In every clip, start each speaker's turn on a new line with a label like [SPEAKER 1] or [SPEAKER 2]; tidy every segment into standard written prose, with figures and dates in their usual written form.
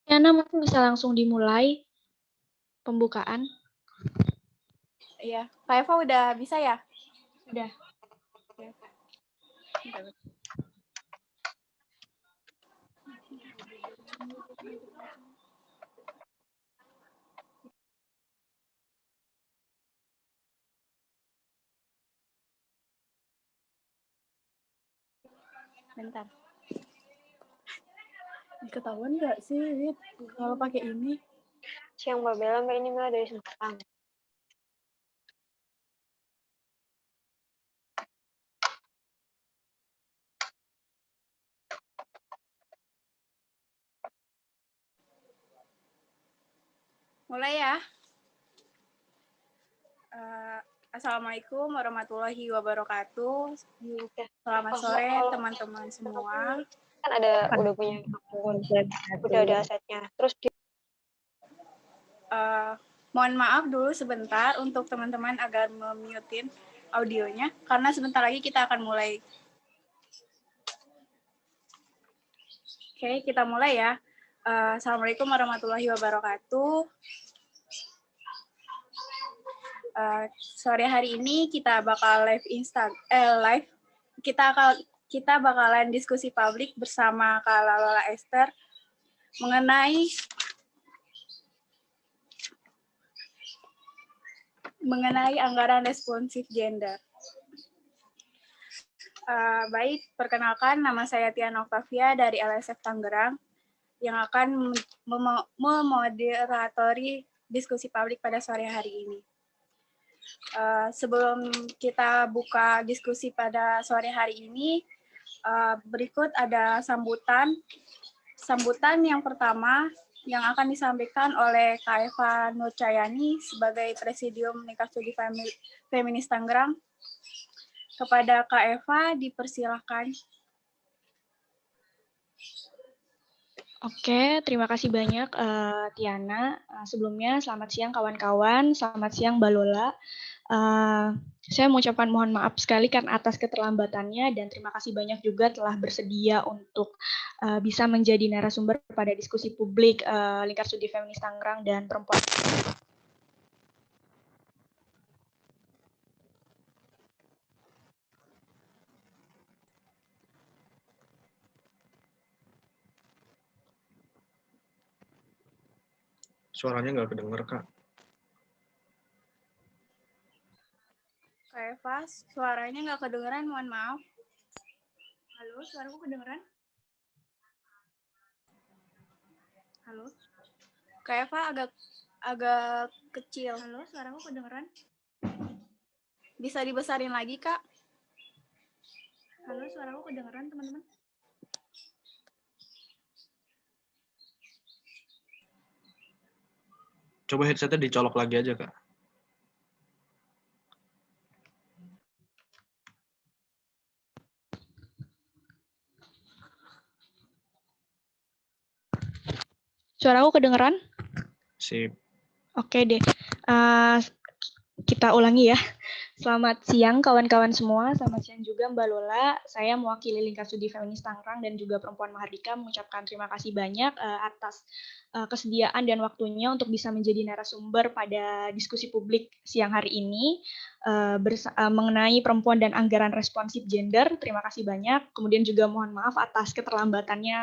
[SPEAKER 1] Yana, mungkin bisa langsung dimulai pembukaan.
[SPEAKER 2] Iya, Kak Eva udah bisa ya?
[SPEAKER 1] Udah.
[SPEAKER 2] Oke. Bentar. Ketahuan nggak sih, Wit, kalau pakai ini?
[SPEAKER 3] Siang Mbak Bella, Mbak, ini Mbak dari Semarang.
[SPEAKER 2] Mulai ya. Assalamualaikum warahmatullahi wabarakatuh. Selamat sore teman-teman semua.
[SPEAKER 3] Kan udah punya akun, udah ada asetnya. Terus
[SPEAKER 2] Mohon maaf dulu sebentar untuk teman-teman agar memute audionya, karena sebentar lagi kita akan mulai. Oke, kita mulai ya. Assalamualaikum warahmatullahi wabarakatuh. Sore hari ini kita bakal live. Kita bakalan diskusi publik bersama Kak Lola Esther mengenai anggaran responsif gender. Baik, perkenalkan nama saya Tiana Octavia dari LSF Tangerang yang akan memoderatori diskusi publik pada sore hari ini. Sebelum kita buka diskusi pada sore hari ini, berikut ada sambutan yang pertama yang akan disampaikan oleh Kak Eva Nurcayani sebagai Presidium Nikah Studi Feminis Tangerang. Kepada Kak Eva, dipersilahkan.
[SPEAKER 1] Oke, terima kasih banyak Tiana. Sebelumnya selamat siang kawan-kawan, selamat siang Mbak Lola. Saya mengucapkan mohon maaf sekali karena atas keterlambatannya dan terima kasih banyak juga telah bersedia untuk bisa menjadi narasumber pada diskusi publik Lingkar Studi Feminis Tangerang dan Perempuan.
[SPEAKER 4] Suaranya nggak kedenger, Kak.
[SPEAKER 2] Kak Eva, suaranya nggak kedengeran, mohon maaf. Halo, suaraku kedengeran? Halo? Kak Eva agak kecil. Halo, suaraku kedengeran? Bisa dibesarin lagi, Kak? Halo, suaraku kedengeran, teman-teman?
[SPEAKER 4] Coba headsetnya dicolok lagi aja, Kak.
[SPEAKER 1] Suaraku kedengeran?
[SPEAKER 4] Sip.
[SPEAKER 1] Oke deh. Kita ulangi ya. Selamat siang kawan-kawan semua, selamat siang juga Mbak Lola. Saya mewakili Lingkar Studi Feminis Tangerang dan juga Perempuan Mahardika mengucapkan terima kasih banyak atas kesediaan dan waktunya untuk bisa menjadi narasumber pada diskusi publik siang hari ini mengenai perempuan dan anggaran responsif gender. Terima kasih banyak. Kemudian juga mohon maaf atas keterlambatannya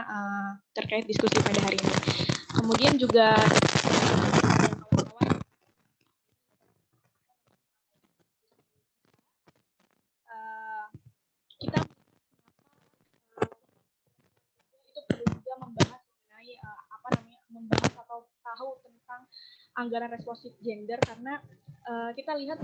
[SPEAKER 1] terkait diskusi pada hari ini. Kemudian juga kita itu perlu juga membahas mengenai membahas atau tahu tentang anggaran responsif gender karena kita lihat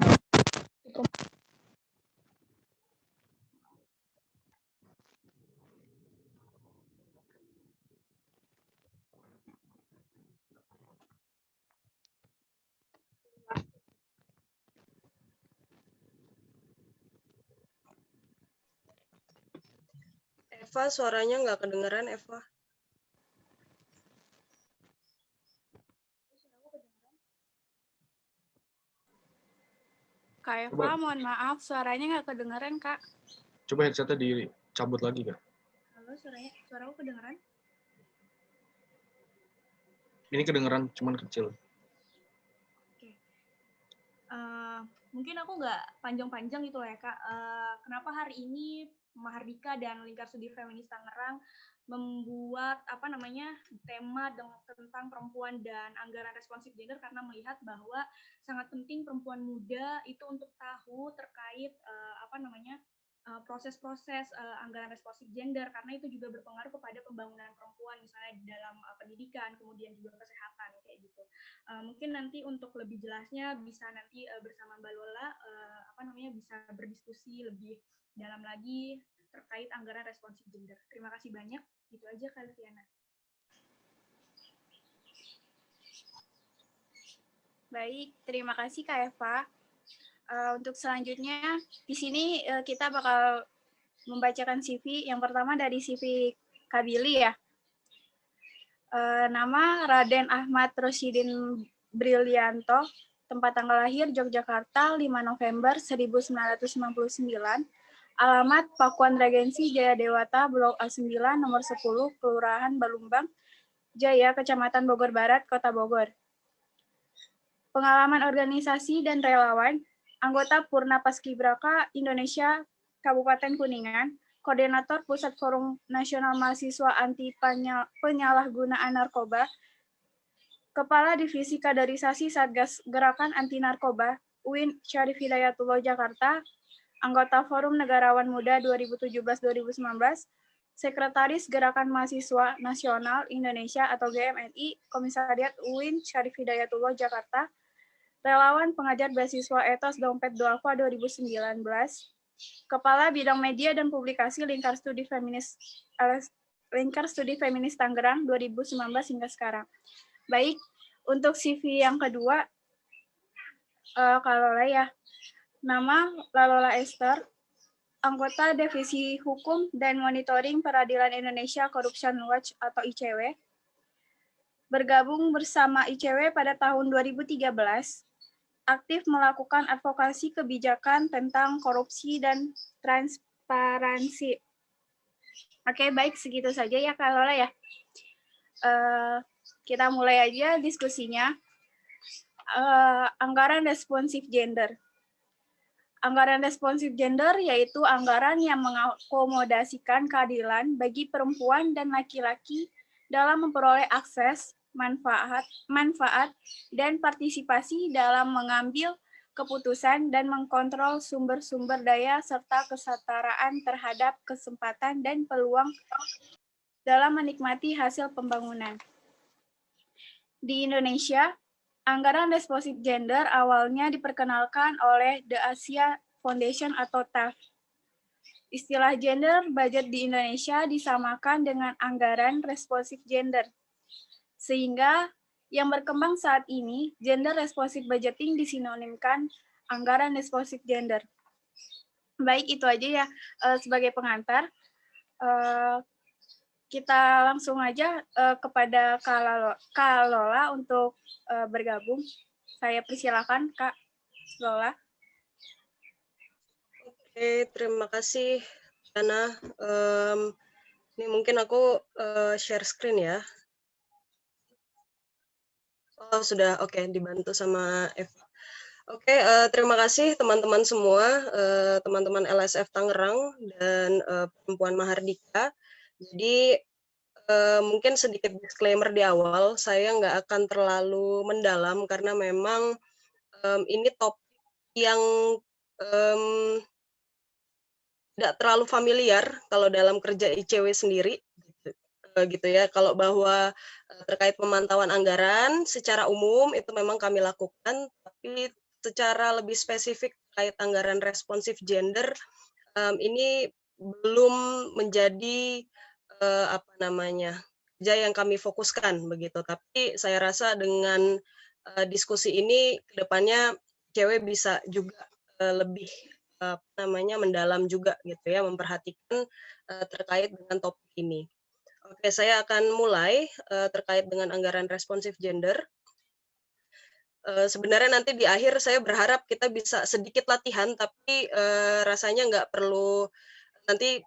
[SPEAKER 5] Eva, suaranya nggak kedengeran, Eva.
[SPEAKER 2] Kak Eva, mohon maaf, suaranya nggak kedengeran, Kak.
[SPEAKER 4] Coba headsetnya dicabut lagi, Kak.
[SPEAKER 2] Halo, suaraku kedengeran?
[SPEAKER 4] Ini kedengeran cuman kecil.
[SPEAKER 1] Mungkin aku nggak panjang-panjang gitu ya Kak. Kenapa hari ini Mahardika dan Lingkar Studi Feminis Tangerang membuat tema tentang perempuan dan anggaran responsif gender, karena melihat bahwa sangat penting perempuan muda itu untuk tahu terkait proses-proses anggaran responsif gender, karena itu juga berpengaruh kepada pembangunan perempuan misalnya di dalam pendidikan, kemudian juga kesehatan kayak gitu. Mungkin nanti untuk lebih jelasnya bisa nanti bersama Mbak Lola bisa berdiskusi lebih dalam lagi terkait anggaran responsif gender. Terima kasih banyak. Itu aja Kak Liviana.
[SPEAKER 2] Baik, terima kasih Kak Eva. Untuk selanjutnya, di sini kita bakal membacakan CV. Yang pertama dari CV Kak Billy ya. Nama Raden Ahmad Rosidin Brilianto, tempat tanggal lahir Yogyakarta 5 November 1999, alamat Pakuan Regensi Jaya Dewata, Blok A9, nomor 10, Kelurahan Balumbang, Jaya, Kecamatan Bogor Barat, Kota Bogor. Pengalaman organisasi dan relawan, anggota Purna Paskibraka Indonesia Kabupaten Kuningan, Koordinator Pusat Forum Nasional Mahasiswa Anti Penyalahgunaan Narkoba, Kepala Divisi Kaderisasi Satgas Gerakan Anti Narkoba, UIN Syarif Hidayatullah Jakarta, anggota Forum Negarawan Muda 2017-2019, Sekretaris Gerakan Mahasiswa Nasional Indonesia atau GMNI, Komisariat UIN Syarif Hidayatullah Jakarta, relawan pengajar beasiswa Etos Dompet Duafa 2019, Kepala Bidang Media dan Publikasi Lingkar Studi Feminis Tangerang 2019 hingga sekarang. Baik, untuk CV yang kedua, Kak Lola ya. Nama Lalola Esther, anggota Divisi Hukum dan Monitoring Peradilan Indonesia Corruption Watch atau ICW. Bergabung bersama ICW pada tahun 2013, aktif melakukan advokasi kebijakan tentang korupsi dan transparansi. Oke, baik, segitu saja ya Kak Lola ya. Kita mulai aja diskusinya. Anggaran responsif gender. Anggaran responsif gender yaitu anggaran yang mengakomodasikan keadilan bagi perempuan dan laki-laki dalam memperoleh akses, manfaat, dan partisipasi dalam mengambil keputusan dan mengkontrol sumber-sumber daya serta kesetaraan terhadap kesempatan dan peluang dalam menikmati hasil pembangunan. Di Indonesia, anggaran responsif gender awalnya diperkenalkan oleh The Asia Foundation atau TAF. Istilah gender budget di Indonesia disamakan dengan anggaran responsif gender. Sehingga yang berkembang saat ini, gender responsive budgeting disinonimkan anggaran responsif gender. Baik, itu aja ya sebagai pengantar. Kita langsung aja kepada Kak Lola untuk bergabung. Saya persilakan Kak Lola.
[SPEAKER 5] Oke, terima kasih Dana. Ini mungkin aku share screen ya. Oh, sudah. Oke, dibantu sama Eva. Oke, terima kasih teman-teman semua, teman-teman LSF Tangerang dan perempuan Mahardika. Jadi mungkin sedikit disclaimer di awal, saya nggak akan terlalu mendalam karena memang ini topik yang tidak terlalu familiar kalau dalam kerja ICW sendiri. Gitu ya, kalau bahwa terkait pemantauan anggaran secara umum itu memang kami lakukan, tapi secara lebih spesifik terkait anggaran responsif gender ini belum menjadi kerja yang kami fokuskan begitu. Tapi saya rasa dengan diskusi ini kedepannya cewek bisa juga lebih mendalam juga gitu ya, memperhatikan terkait dengan topik ini. Oke, saya akan mulai terkait dengan anggaran responsif gender. Sebenarnya nanti di akhir saya berharap kita bisa sedikit latihan, tapi rasanya nggak perlu nanti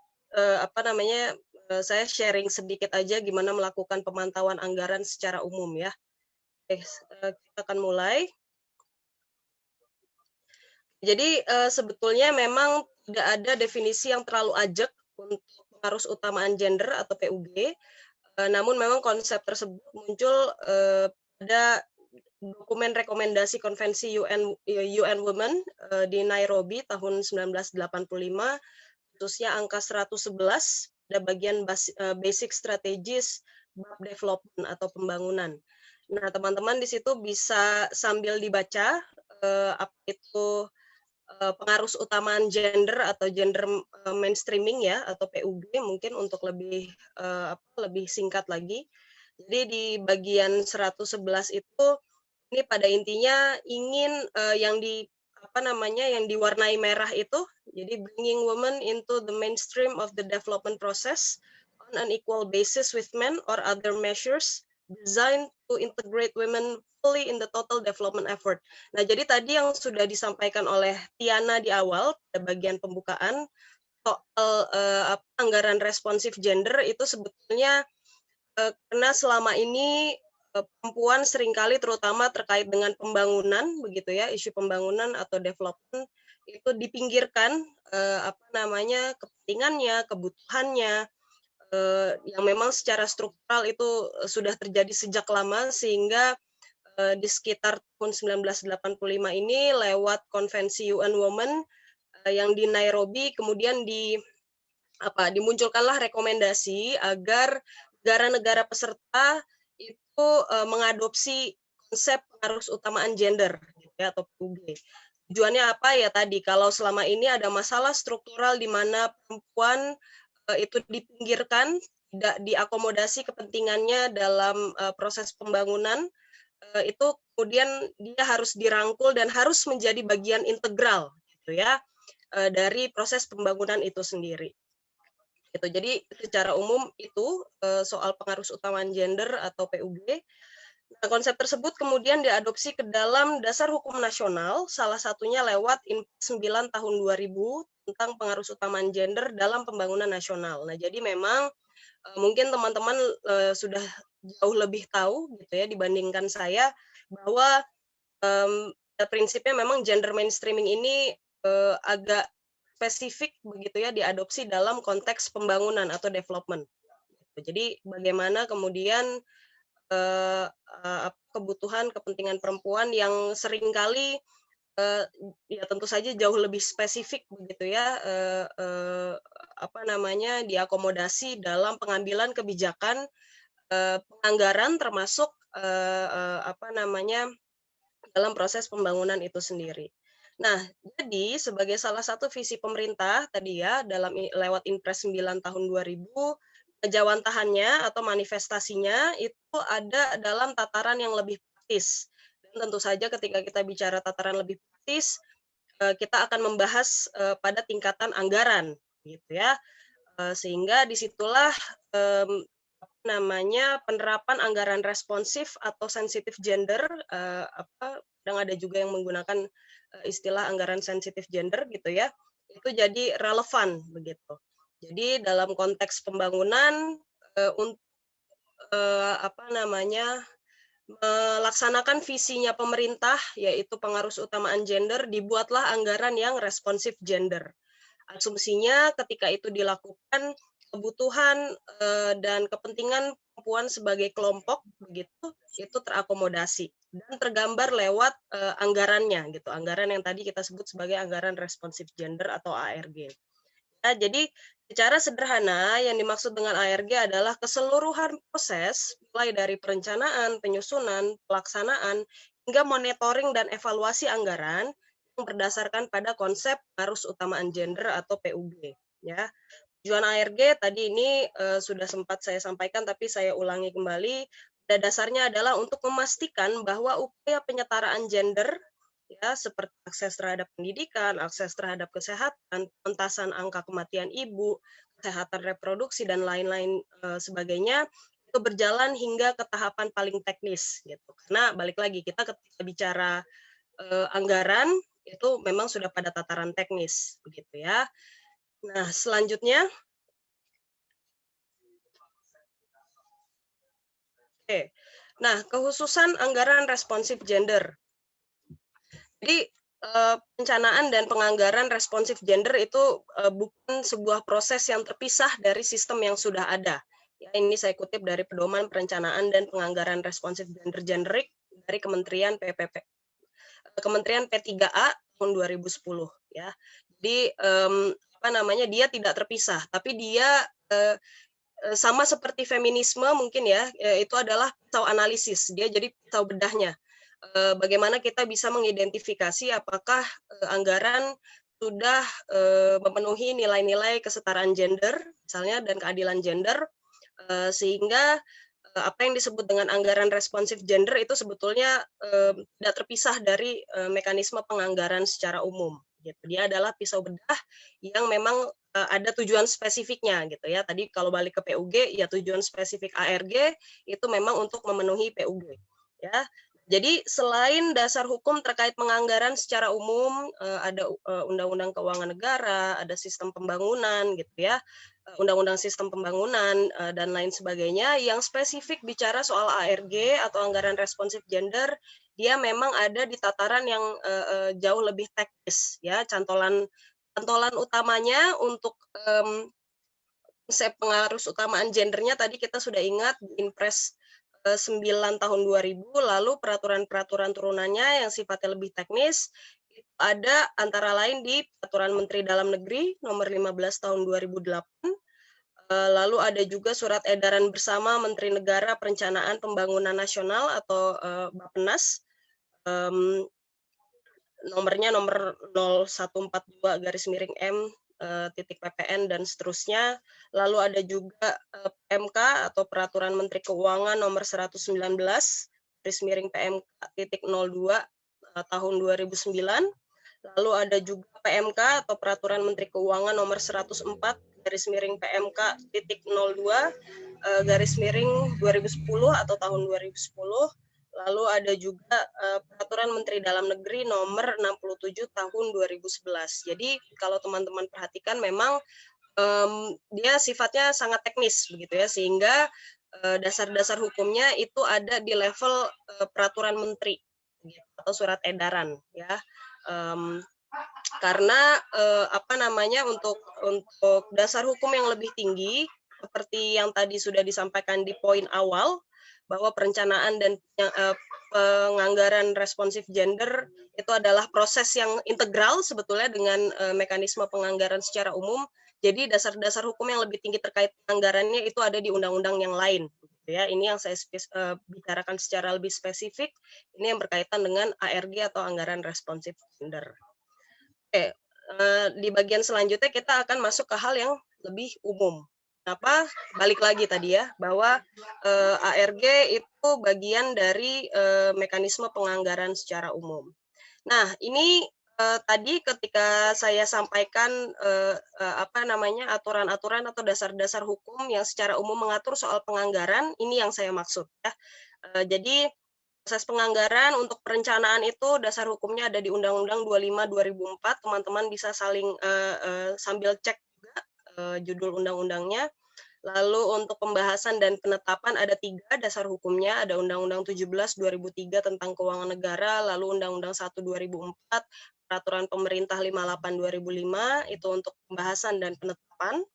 [SPEAKER 5] saya sharing sedikit aja gimana melakukan pemantauan anggaran secara umum ya. Oke, kita akan mulai. Jadi sebetulnya memang tidak ada definisi yang terlalu ajak untuk pengaruh utamaan gender atau PUG, namun memang konsep tersebut muncul pada dokumen rekomendasi konvensi UN Women di Nairobi tahun 1985, khususnya angka 111 pada bagian basic strategies development atau pembangunan. Nah, teman-teman di situ bisa sambil dibaca apa itu pengaruh utamaan gender atau gender mainstreaming ya, atau PUG mungkin untuk lebih lebih singkat lagi. Jadi di bagian 111 itu ini pada intinya ingin yang yang diwarnai merah itu, jadi bringing women into the mainstream of the development process on an equal basis with men or other measures designed to integrate women fully in the total development effort. Nah, jadi tadi yang sudah disampaikan oleh Tiana di awal pada bagian pembukaan soal anggaran responsif gender itu sebetulnya karena selama ini perempuan seringkali terutama terkait dengan pembangunan begitu ya, isu pembangunan atau development itu dipinggirkan kepentingannya, kebutuhannya yang memang secara struktural itu sudah terjadi sejak lama, sehingga di sekitar tahun 1985 ini lewat konvensi UN Women yang di Nairobi kemudian dimunculkanlah rekomendasi agar negara-negara peserta itu mengadopsi konsep pengaruh utamaan gender ya, atau PUG. Tujuannya apa ya tadi, kalau selama ini ada masalah struktural di mana perempuan itu dipinggirkan, tidak diakomodasi kepentingannya dalam proses pembangunan, itu kemudian dia harus dirangkul dan harus menjadi bagian integral gitu ya dari proses pembangunan itu sendiri. Gitu. Jadi secara umum itu soal pengaruh utamaan gender atau PUG. Nah, konsep tersebut kemudian diadopsi ke dalam dasar hukum nasional, salah satunya lewat Inpres 9 tahun 2000 tentang pengaruh utamaan gender dalam pembangunan nasional. Nah, jadi memang mungkin teman-teman sudah jauh lebih tahu gitu ya dibandingkan saya, bahwa prinsipnya memang gender mainstreaming ini agak spesifik begitu ya diadopsi dalam konteks pembangunan atau development. Jadi bagaimana kemudian kebutuhan kepentingan perempuan yang seringkali ya tentu saja jauh lebih spesifik begitu ya diakomodasi dalam pengambilan kebijakan penganggaran termasuk dalam proses pembangunan itu sendiri. Nah, jadi sebagai salah satu visi pemerintah tadi ya lewat Inpres 9 tahun 2000, kejawantahannya atau manifestasinya itu ada dalam tataran yang lebih praktis. Dan tentu saja ketika kita bicara tataran lebih praktis, kita akan membahas pada tingkatan anggaran gitu ya. Sehingga disitulah penerapan anggaran responsif atau sensitif gender, kadang ada juga yang menggunakan istilah anggaran sensitif gender gitu ya, itu jadi relevan begitu. Jadi dalam konteks pembangunan untuk melaksanakan visinya pemerintah yaitu pengaruh utamaan gender, dibuatlah anggaran yang responsif gender. Asumsinya ketika itu dilakukan, kebutuhan dan kepentingan perempuan sebagai kelompok begitu itu terakomodasi dan tergambar lewat anggarannya gitu, anggaran yang tadi kita sebut sebagai anggaran responsif gender atau ARG. Ya, jadi secara sederhana yang dimaksud dengan ARG adalah keseluruhan proses mulai dari perencanaan, penyusunan, pelaksanaan hingga monitoring dan evaluasi anggaran yang berdasarkan pada konsep pengaruh utamaan gender atau PUG ya. Tujuan ARG tadi ini sudah sempat saya sampaikan tapi saya ulangi kembali, pada dasarnya adalah untuk memastikan bahwa upaya penyetaraan gender ya seperti akses terhadap pendidikan, akses terhadap kesehatan, pentasan angka kematian ibu, kesehatan reproduksi dan lain-lain sebagainya itu berjalan hingga ke tahapan paling teknis gitu. Karena balik lagi kita ketika bicara anggaran itu memang sudah pada tataran teknis begitu ya. Nah, selanjutnya Nah, kekhususan anggaran responsif gender. Jadi perencanaan dan penganggaran responsif gender itu bukan sebuah proses yang terpisah dari sistem yang sudah ada. Ya, ini saya kutip dari Pedoman Perencanaan dan Penganggaran Responsif Gender Generik dari Kementerian Kementerian P3A tahun 2010 ya. Jadi dia tidak terpisah, tapi dia sama seperti feminisme mungkin ya, itu adalah pisau analisis. Dia jadi pisau bedahnya. Bagaimana kita bisa mengidentifikasi apakah anggaran sudah memenuhi nilai-nilai kesetaraan gender, misalnya, dan keadilan gender, sehingga apa yang disebut dengan anggaran responsif gender itu sebetulnya tidak terpisah dari mekanisme penganggaran secara umum. Gitu. Dia adalah pisau bedah yang memang ada tujuan spesifiknya gitu ya. Tadi kalau balik ke PUG ya tujuan spesifik ARG itu memang untuk memenuhi PUG ya. Jadi selain dasar hukum terkait penganggaran secara umum, ada Undang-Undang Keuangan Negara, ada sistem pembangunan gitu ya, Undang-Undang Sistem Pembangunan dan lain sebagainya, yang spesifik bicara soal ARG atau anggaran responsif gender, dia memang ada di tataran yang jauh lebih teknis ya. Cantolan utamanya untuk konsep pengarus utamaan gendernya tadi kita sudah ingat Inpres 9 tahun 2000, lalu peraturan-peraturan turunannya yang sifatnya lebih teknis ada antara lain di Peraturan Menteri Dalam Negeri nomor 15 tahun 2008, lalu ada juga Surat Edaran Bersama Menteri Negara Perencanaan Pembangunan Nasional atau Bappenas, nomornya nomor 0142/M .ppn dan seterusnya. Lalu ada juga PMK atau Peraturan Menteri Keuangan nomor 119/PMK.02 tahun 2009. Lalu ada juga PMK atau Peraturan Menteri Keuangan nomor 104/PMK.00/2010 atau tahun 2010. Lalu ada juga Peraturan Menteri Dalam Negeri nomor 67 tahun 2011. Jadi kalau teman-teman perhatikan memang dia sifatnya sangat teknis begitu ya, sehingga dasar-dasar hukumnya itu ada di level peraturan menteri atau surat edaran ya. Karena untuk dasar hukum yang lebih tinggi seperti yang tadi sudah disampaikan di poin awal, bahwa perencanaan dan penganggaran responsif gender itu adalah proses yang integral sebetulnya dengan mekanisme penganggaran secara umum. Jadi dasar-dasar hukum yang lebih tinggi terkait penganggarannya itu ada di undang-undang yang lain. Ya, ini yang saya bicarakan secara lebih spesifik. Ini yang berkaitan dengan ARG atau anggaran responsif gender. Oke, di bagian selanjutnya kita akan masuk ke hal yang lebih umum. Kenapa? Balik lagi tadi ya, bahwa ARG itu bagian dari mekanisme penganggaran secara umum. Nah, ini tadi ketika saya sampaikan aturan-aturan atau dasar-dasar hukum yang secara umum mengatur soal penganggaran, ini yang saya maksud ya. Jadi proses penganggaran untuk perencanaan itu dasar hukumnya ada di Undang-Undang 25 2004. Teman-teman bisa sambil cek juga judul undang-undangnya. Lalu untuk pembahasan dan penetapan ada 3 dasar hukumnya, ada Undang-Undang 17 2003 tentang Keuangan Negara, lalu Undang-Undang 1 2004, Peraturan Pemerintah 58 2005 itu untuk pembahasan dan penetapan.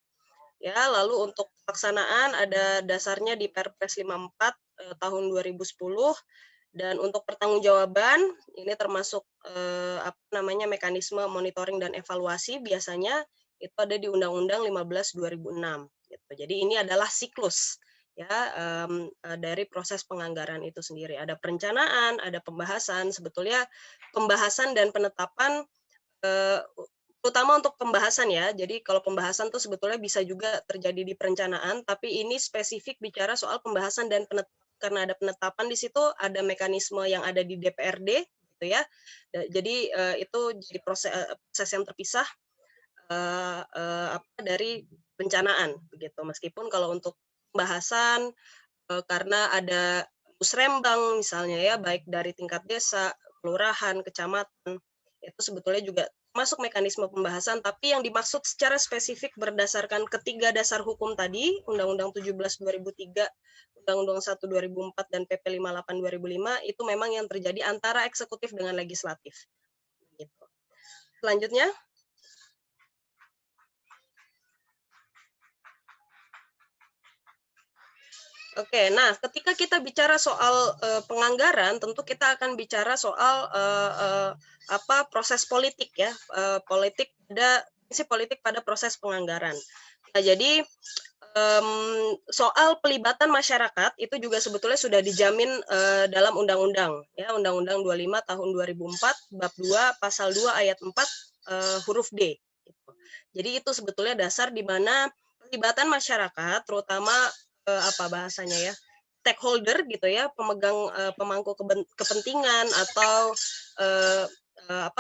[SPEAKER 5] Ya, lalu untuk pelaksanaan ada dasarnya di Perpres 54 tahun 2010. Dan untuk pertanggungjawaban ini termasuk mekanisme monitoring dan evaluasi biasanya itu ada di Undang-Undang 15 2006 gitu. Jadi ini adalah siklus ya dari proses penganggaran itu sendiri. Ada perencanaan, ada pembahasan. Sebetulnya pembahasan dan penetapan terutama untuk pembahasan ya. Jadi kalau pembahasan tuh sebetulnya bisa juga terjadi di perencanaan, tapi ini spesifik bicara soal pembahasan dan penetapan. Karena ada penetapan di situ, ada mekanisme yang ada di DPRD, gitu ya. Jadi itu jadi proses yang terpisah dari perencanaan, begitu. Meskipun kalau untuk pembahasan karena ada musrembang misalnya ya, baik dari tingkat desa, kelurahan, kecamatan, itu sebetulnya juga masuk mekanisme pembahasan, tapi yang dimaksud secara spesifik berdasarkan ketiga dasar hukum tadi, Undang-Undang 17 2003, Undang-Undang 1 2004, dan PP 58 2005, itu memang yang terjadi antara eksekutif dengan legislatif. Gitu. Selanjutnya. Oke, nah ketika kita bicara soal penganggaran, tentu kita akan bicara soal proses politik ya, prinsip politik pada proses penganggaran. Nah, jadi soal pelibatan masyarakat itu juga sebetulnya sudah dijamin dalam undang-undang ya, Undang-Undang 25 tahun 2004 bab 2 pasal 2 ayat 4 huruf D. Jadi itu sebetulnya dasar di mana pelibatan masyarakat, terutama bahasanya ya, stakeholder gitu ya, pemangku kepentingan atau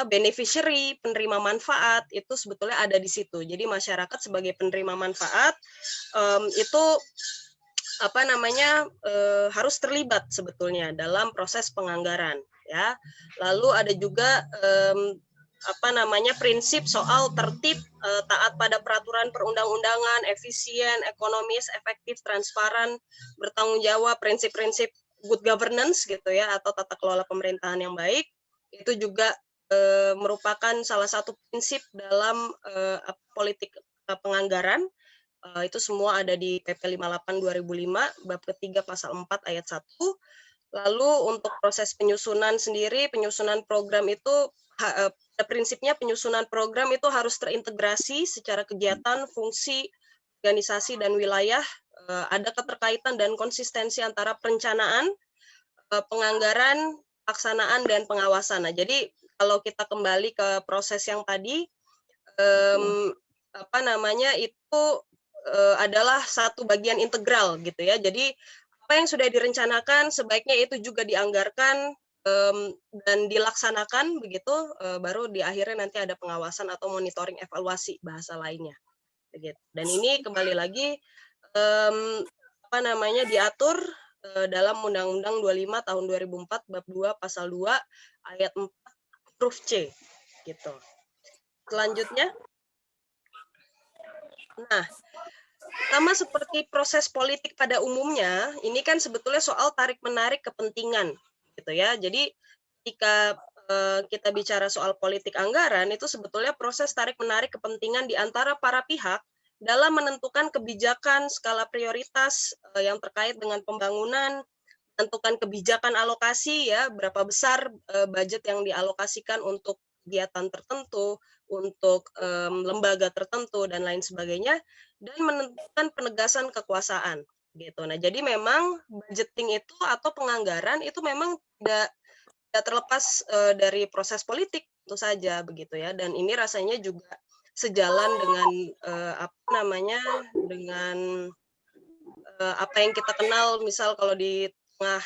[SPEAKER 5] beneficiary, penerima manfaat, itu sebetulnya ada di situ. Jadi masyarakat sebagai penerima manfaat itu harus terlibat sebetulnya dalam proses penganggaran ya. Lalu ada juga prinsip soal tertib, taat pada peraturan perundang-undangan, efisien, ekonomis, efektif, transparan, bertanggung jawab, prinsip-prinsip good governance gitu ya, atau tata kelola pemerintahan yang baik. Itu juga merupakan salah satu prinsip dalam politik penganggaran. Itu semua ada di PP 58 2005 bab ketiga pasal 4 ayat 1. Lalu untuk proses penyusunan sendiri, penyusunan program itu prinsipnya penyusunan program itu harus terintegrasi secara kegiatan, fungsi, organisasi, dan wilayah. Ada keterkaitan dan konsistensi antara perencanaan, penganggaran, pelaksanaan, dan pengawasan. Nah, jadi kalau kita kembali ke proses yang tadi, itu adalah satu bagian integral gitu ya. Jadi apa yang sudah direncanakan sebaiknya itu juga dianggarkan dan dilaksanakan begitu, baru di akhirnya nanti ada pengawasan atau monitoring evaluasi bahasa lainnya. Begitu. Dan ini kembali lagi diatur dalam Undang-Undang 25 tahun 2004 bab 2 pasal 2 ayat 4 huruf C gitu. Selanjutnya. Nah, sama seperti proses politik pada umumnya, ini kan sebetulnya soal tarik-menarik kepentingan gitu ya. Jadi ketika kita bicara soal politik anggaran, itu sebetulnya proses tarik-menarik kepentingan di antara para pihak dalam menentukan kebijakan skala prioritas yang terkait dengan pembangunan, menentukan kebijakan alokasi ya, berapa besar budget yang dialokasikan untuk kegiatan tertentu, untuk lembaga tertentu dan lain sebagainya, dan menentukan penegasan kekuasaan gitu. Nah, jadi memang budgeting itu atau penganggaran itu memang tidak terlepas dari proses politik tentu saja begitu ya. Dan ini rasanya juga sejalan dengan dengan apa yang kita kenal, misal kalau di tengah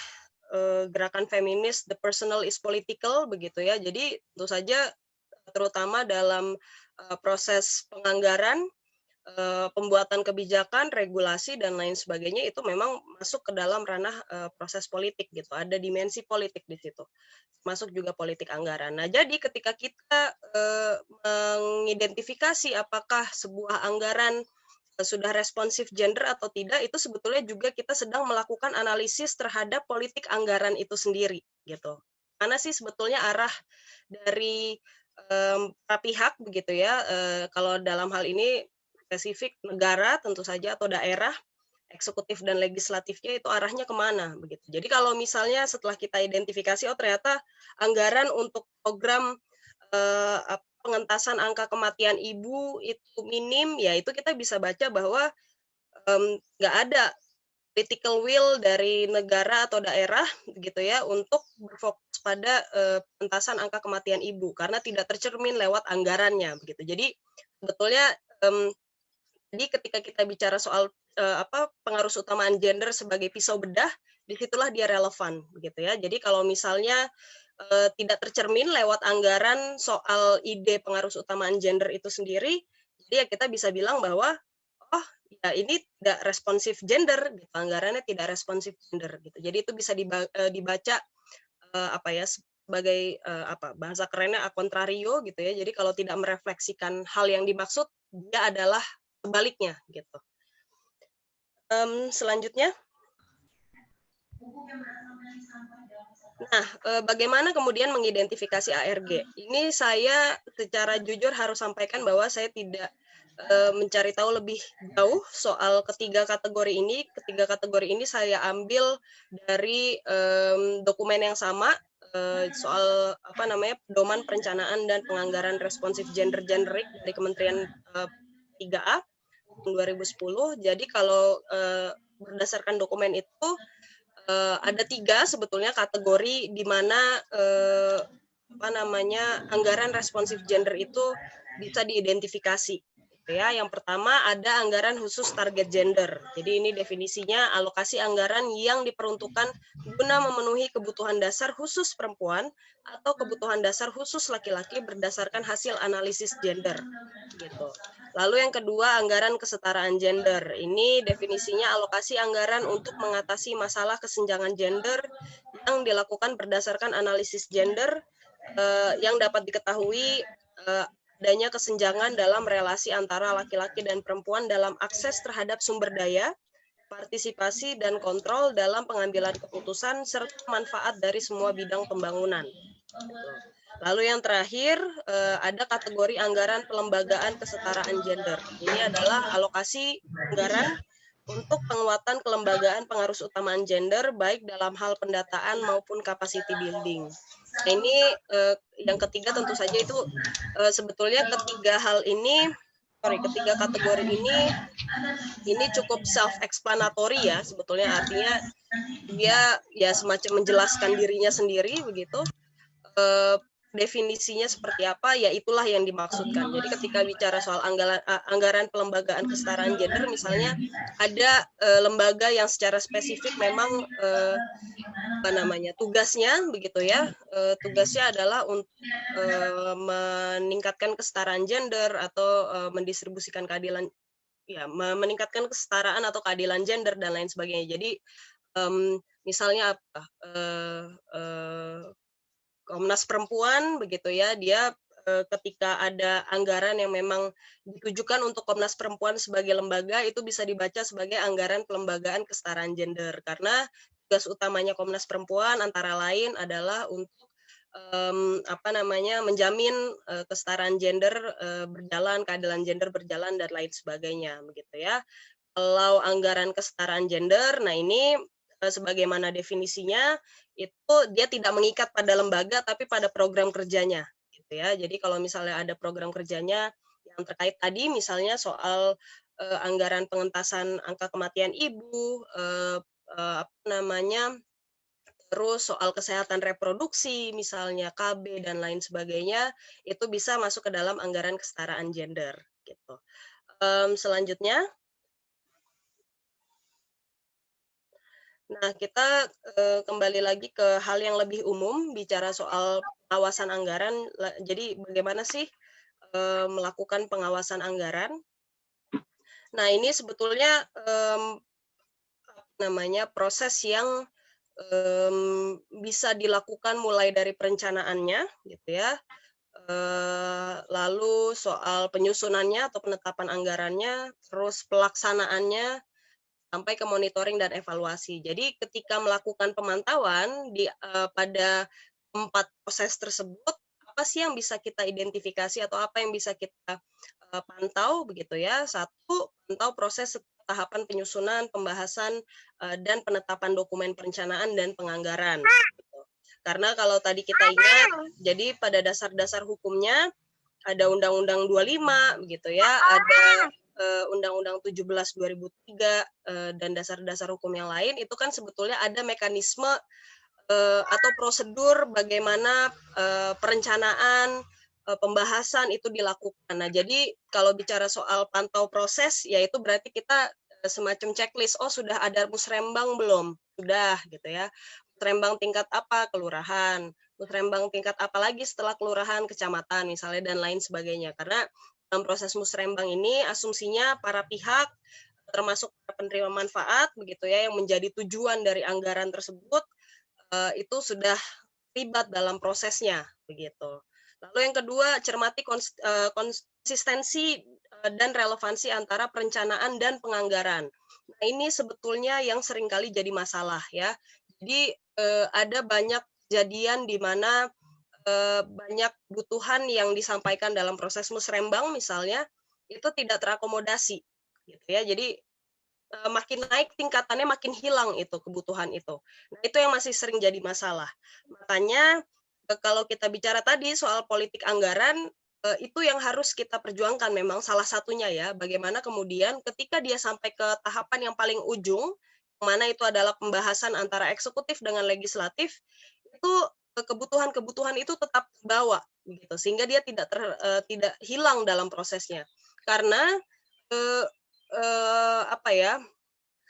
[SPEAKER 5] gerakan feminis, the personal is political begitu ya. Jadi tentu saja terutama dalam proses penganggaran, pembuatan kebijakan, regulasi, dan lain sebagainya itu memang masuk ke dalam ranah proses politik gitu. Ada dimensi politik di situ, masuk juga politik anggaran. Nah, jadi ketika kita mengidentifikasi apakah sebuah anggaran sudah responsif gender atau tidak, itu sebetulnya juga kita sedang melakukan analisis terhadap politik anggaran itu sendiri gitu. Mana sih sebetulnya arah dari para pihak begitu ya, kalau dalam hal ini spesifik negara tentu saja atau daerah, eksekutif dan legislatifnya itu arahnya kemana begitu. Jadi kalau misalnya setelah kita identifikasi, oh ternyata anggaran untuk program pengentasan angka kematian ibu itu minim, ya itu kita bisa baca bahwa nggak ada political will dari negara atau daerah gitu ya untuk berfokus pada pengentasan angka kematian ibu karena tidak tercermin lewat anggarannya begitu. Jadi sebetulnya jadi ketika kita bicara soal pengaruh utamaan gender sebagai pisau bedah, disitulah dia relevan begitu ya. Jadi kalau misalnya tidak tercermin lewat anggaran soal ide pengaruh utamaan gender itu sendiri, jadi ya kita bisa bilang bahwa oh ya ini tidak responsif gender, gitu. Anggarannya tidak responsif gender gitu. Jadi itu bisa dibaca sebagai bahasa kerennya a contrario gitu ya. Jadi kalau tidak merefleksikan hal yang dimaksud, dia adalah sebaliknya gitu. Selanjutnya. Nah, bagaimana kemudian mengidentifikasi ARG? Ini saya secara jujur harus sampaikan bahwa saya tidak mencari tahu lebih jauh soal ketiga kategori ini. Ketiga kategori ini saya ambil dari dokumen yang sama soal pedoman perencanaan dan penganggaran responsif gender generic dari Kementerian 3A tahun 2010. Jadi kalau berdasarkan dokumen itu ada 3 sebetulnya kategori di mana anggaran responsif gender itu bisa diidentifikasi. Ya, yang pertama ada anggaran khusus target gender. Jadi ini definisinya alokasi anggaran yang diperuntukkan guna memenuhi kebutuhan dasar khusus perempuan atau kebutuhan dasar khusus laki-laki berdasarkan hasil analisis gender. Gitu. Lalu yang kedua anggaran kesetaraan gender. Ini definisinya alokasi anggaran untuk mengatasi masalah kesenjangan gender yang dilakukan berdasarkan analisis gender yang dapat diketahui adanya kesenjangan dalam relasi antara laki-laki dan perempuan dalam akses terhadap sumber daya, partisipasi dan kontrol dalam pengambilan keputusan serta manfaat dari semua bidang pembangunan. Lalu yang terakhir ada kategori anggaran pelembagaan kesetaraan gender. Ini adalah alokasi anggaran untuk penguatan kelembagaan pengarus utamaan gender baik dalam hal pendataan maupun capacity building. Nah, ini yang ketiga tentu saja itu sebetulnya ketiga kategori ini cukup self-explanatory ya sebetulnya, artinya dia ya semacam menjelaskan dirinya sendiri begitu. Definisinya seperti apa, ya itulah yang dimaksudkan. Jadi ketika bicara soal anggaran pelembagaan kesetaraan gender, misalnya ada lembaga yang secara spesifik memang tugasnya begitu ya, tugasnya adalah untuk meningkatkan kesetaraan gender atau mendistribusikan keadilan, ya meningkatkan kesetaraan atau keadilan gender dan lain sebagainya. Jadi misalnya apa? Komnas Perempuan begitu ya, dia ketika ada anggaran yang memang ditujukan untuk Komnas Perempuan sebagai lembaga itu bisa dibaca sebagai anggaran pelembagaan kesetaraan gender, karena tugas utamanya Komnas Perempuan antara lain adalah untuk menjamin kesetaraan gender berjalan, keadilan gender berjalan dan lain sebagainya begitu ya. Kalau anggaran kesetaraan gender, nah ini sebagaimana definisinya itu dia tidak mengikat pada lembaga tapi pada program kerjanya gitu ya. Jadi kalau misalnya ada program kerjanya yang terkait tadi misalnya soal anggaran pengentasan angka kematian ibu, terus soal kesehatan reproduksi misalnya KB dan lain sebagainya, itu bisa masuk ke dalam anggaran kesetaraan gender gitu. Selanjutnya, nah, kita kembali lagi ke hal yang lebih umum, bicara soal pengawasan anggaran. Jadi bagaimana sih melakukan pengawasan anggaran? Nah, ini sebetulnya proses yang bisa dilakukan mulai dari perencanaannya, gitu ya. Lalu soal penyusunannya atau penetapan anggarannya, terus pelaksanaannya, sampai ke monitoring dan evaluasi. Jadi ketika melakukan pemantauan pada 4 proses tersebut, apa sih yang bisa kita identifikasi atau apa yang bisa kita pantau begitu ya? 1, pantau proses tahapan penyusunan, pembahasan dan penetapan dokumen perencanaan dan penganggaran. Gitu. Karena kalau tadi kita ingat, jadi pada dasar-dasar hukumnya ada Undang-Undang 25 begitu ya, ada Undang-Undang 17 2003 dan dasar-dasar hukum yang lain, itu kan sebetulnya ada mekanisme atau prosedur bagaimana perencanaan, pembahasan itu dilakukan. Nah, jadi kalau bicara soal pantau proses, yaitu berarti kita semacam checklist, oh sudah ada musrembang belum? Sudah gitu ya. Musrembang tingkat apa? Kelurahan. Musrembang tingkat apa lagi setelah kelurahan, kecamatan misalnya dan lain sebagainya. Karena dalam proses musrembang ini asumsinya para pihak termasuk penerima manfaat begitu ya yang menjadi tujuan dari anggaran tersebut itu sudah terlibat dalam prosesnya begitu. Lalu yang kedua, cermati konsistensi dan relevansi antara perencanaan dan penganggaran. Nah, ini sebetulnya yang seringkali jadi masalah ya. Jadi ada banyak kejadian di mana banyak kebutuhan yang disampaikan dalam proses musrembang misalnya itu tidak terakomodasi gitu ya. Jadi makin naik tingkatannya makin hilang itu kebutuhan itu. Nah, itu yang masih sering jadi masalah. Makanya kalau kita bicara tadi soal politik anggaran, itu yang harus kita perjuangkan memang salah satunya ya, bagaimana kemudian ketika dia sampai ke tahapan yang paling ujung, mana itu adalah pembahasan antara eksekutif dengan legislatif, itu kebutuhan-kebutuhan itu tetap terbawa gitu, sehingga dia tidak hilang dalam prosesnya. Karena apa ya,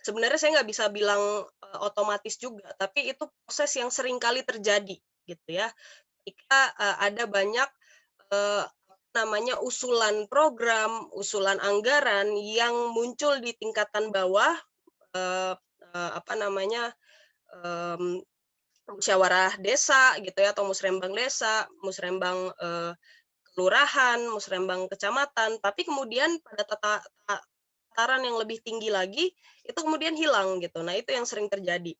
[SPEAKER 5] sebenarnya saya nggak bisa bilang otomatis juga, tapi itu proses yang sering kali terjadi gitu ya. Ketika ada banyak namanya usulan program, usulan anggaran yang muncul di tingkatan bawah, apa namanya, musyawarah desa gitu ya, atau musrembang desa, musrembang kelurahan, musrembang kecamatan, tapi kemudian pada tataran yang lebih tinggi lagi itu kemudian hilang gitu. Nah, itu yang sering terjadi.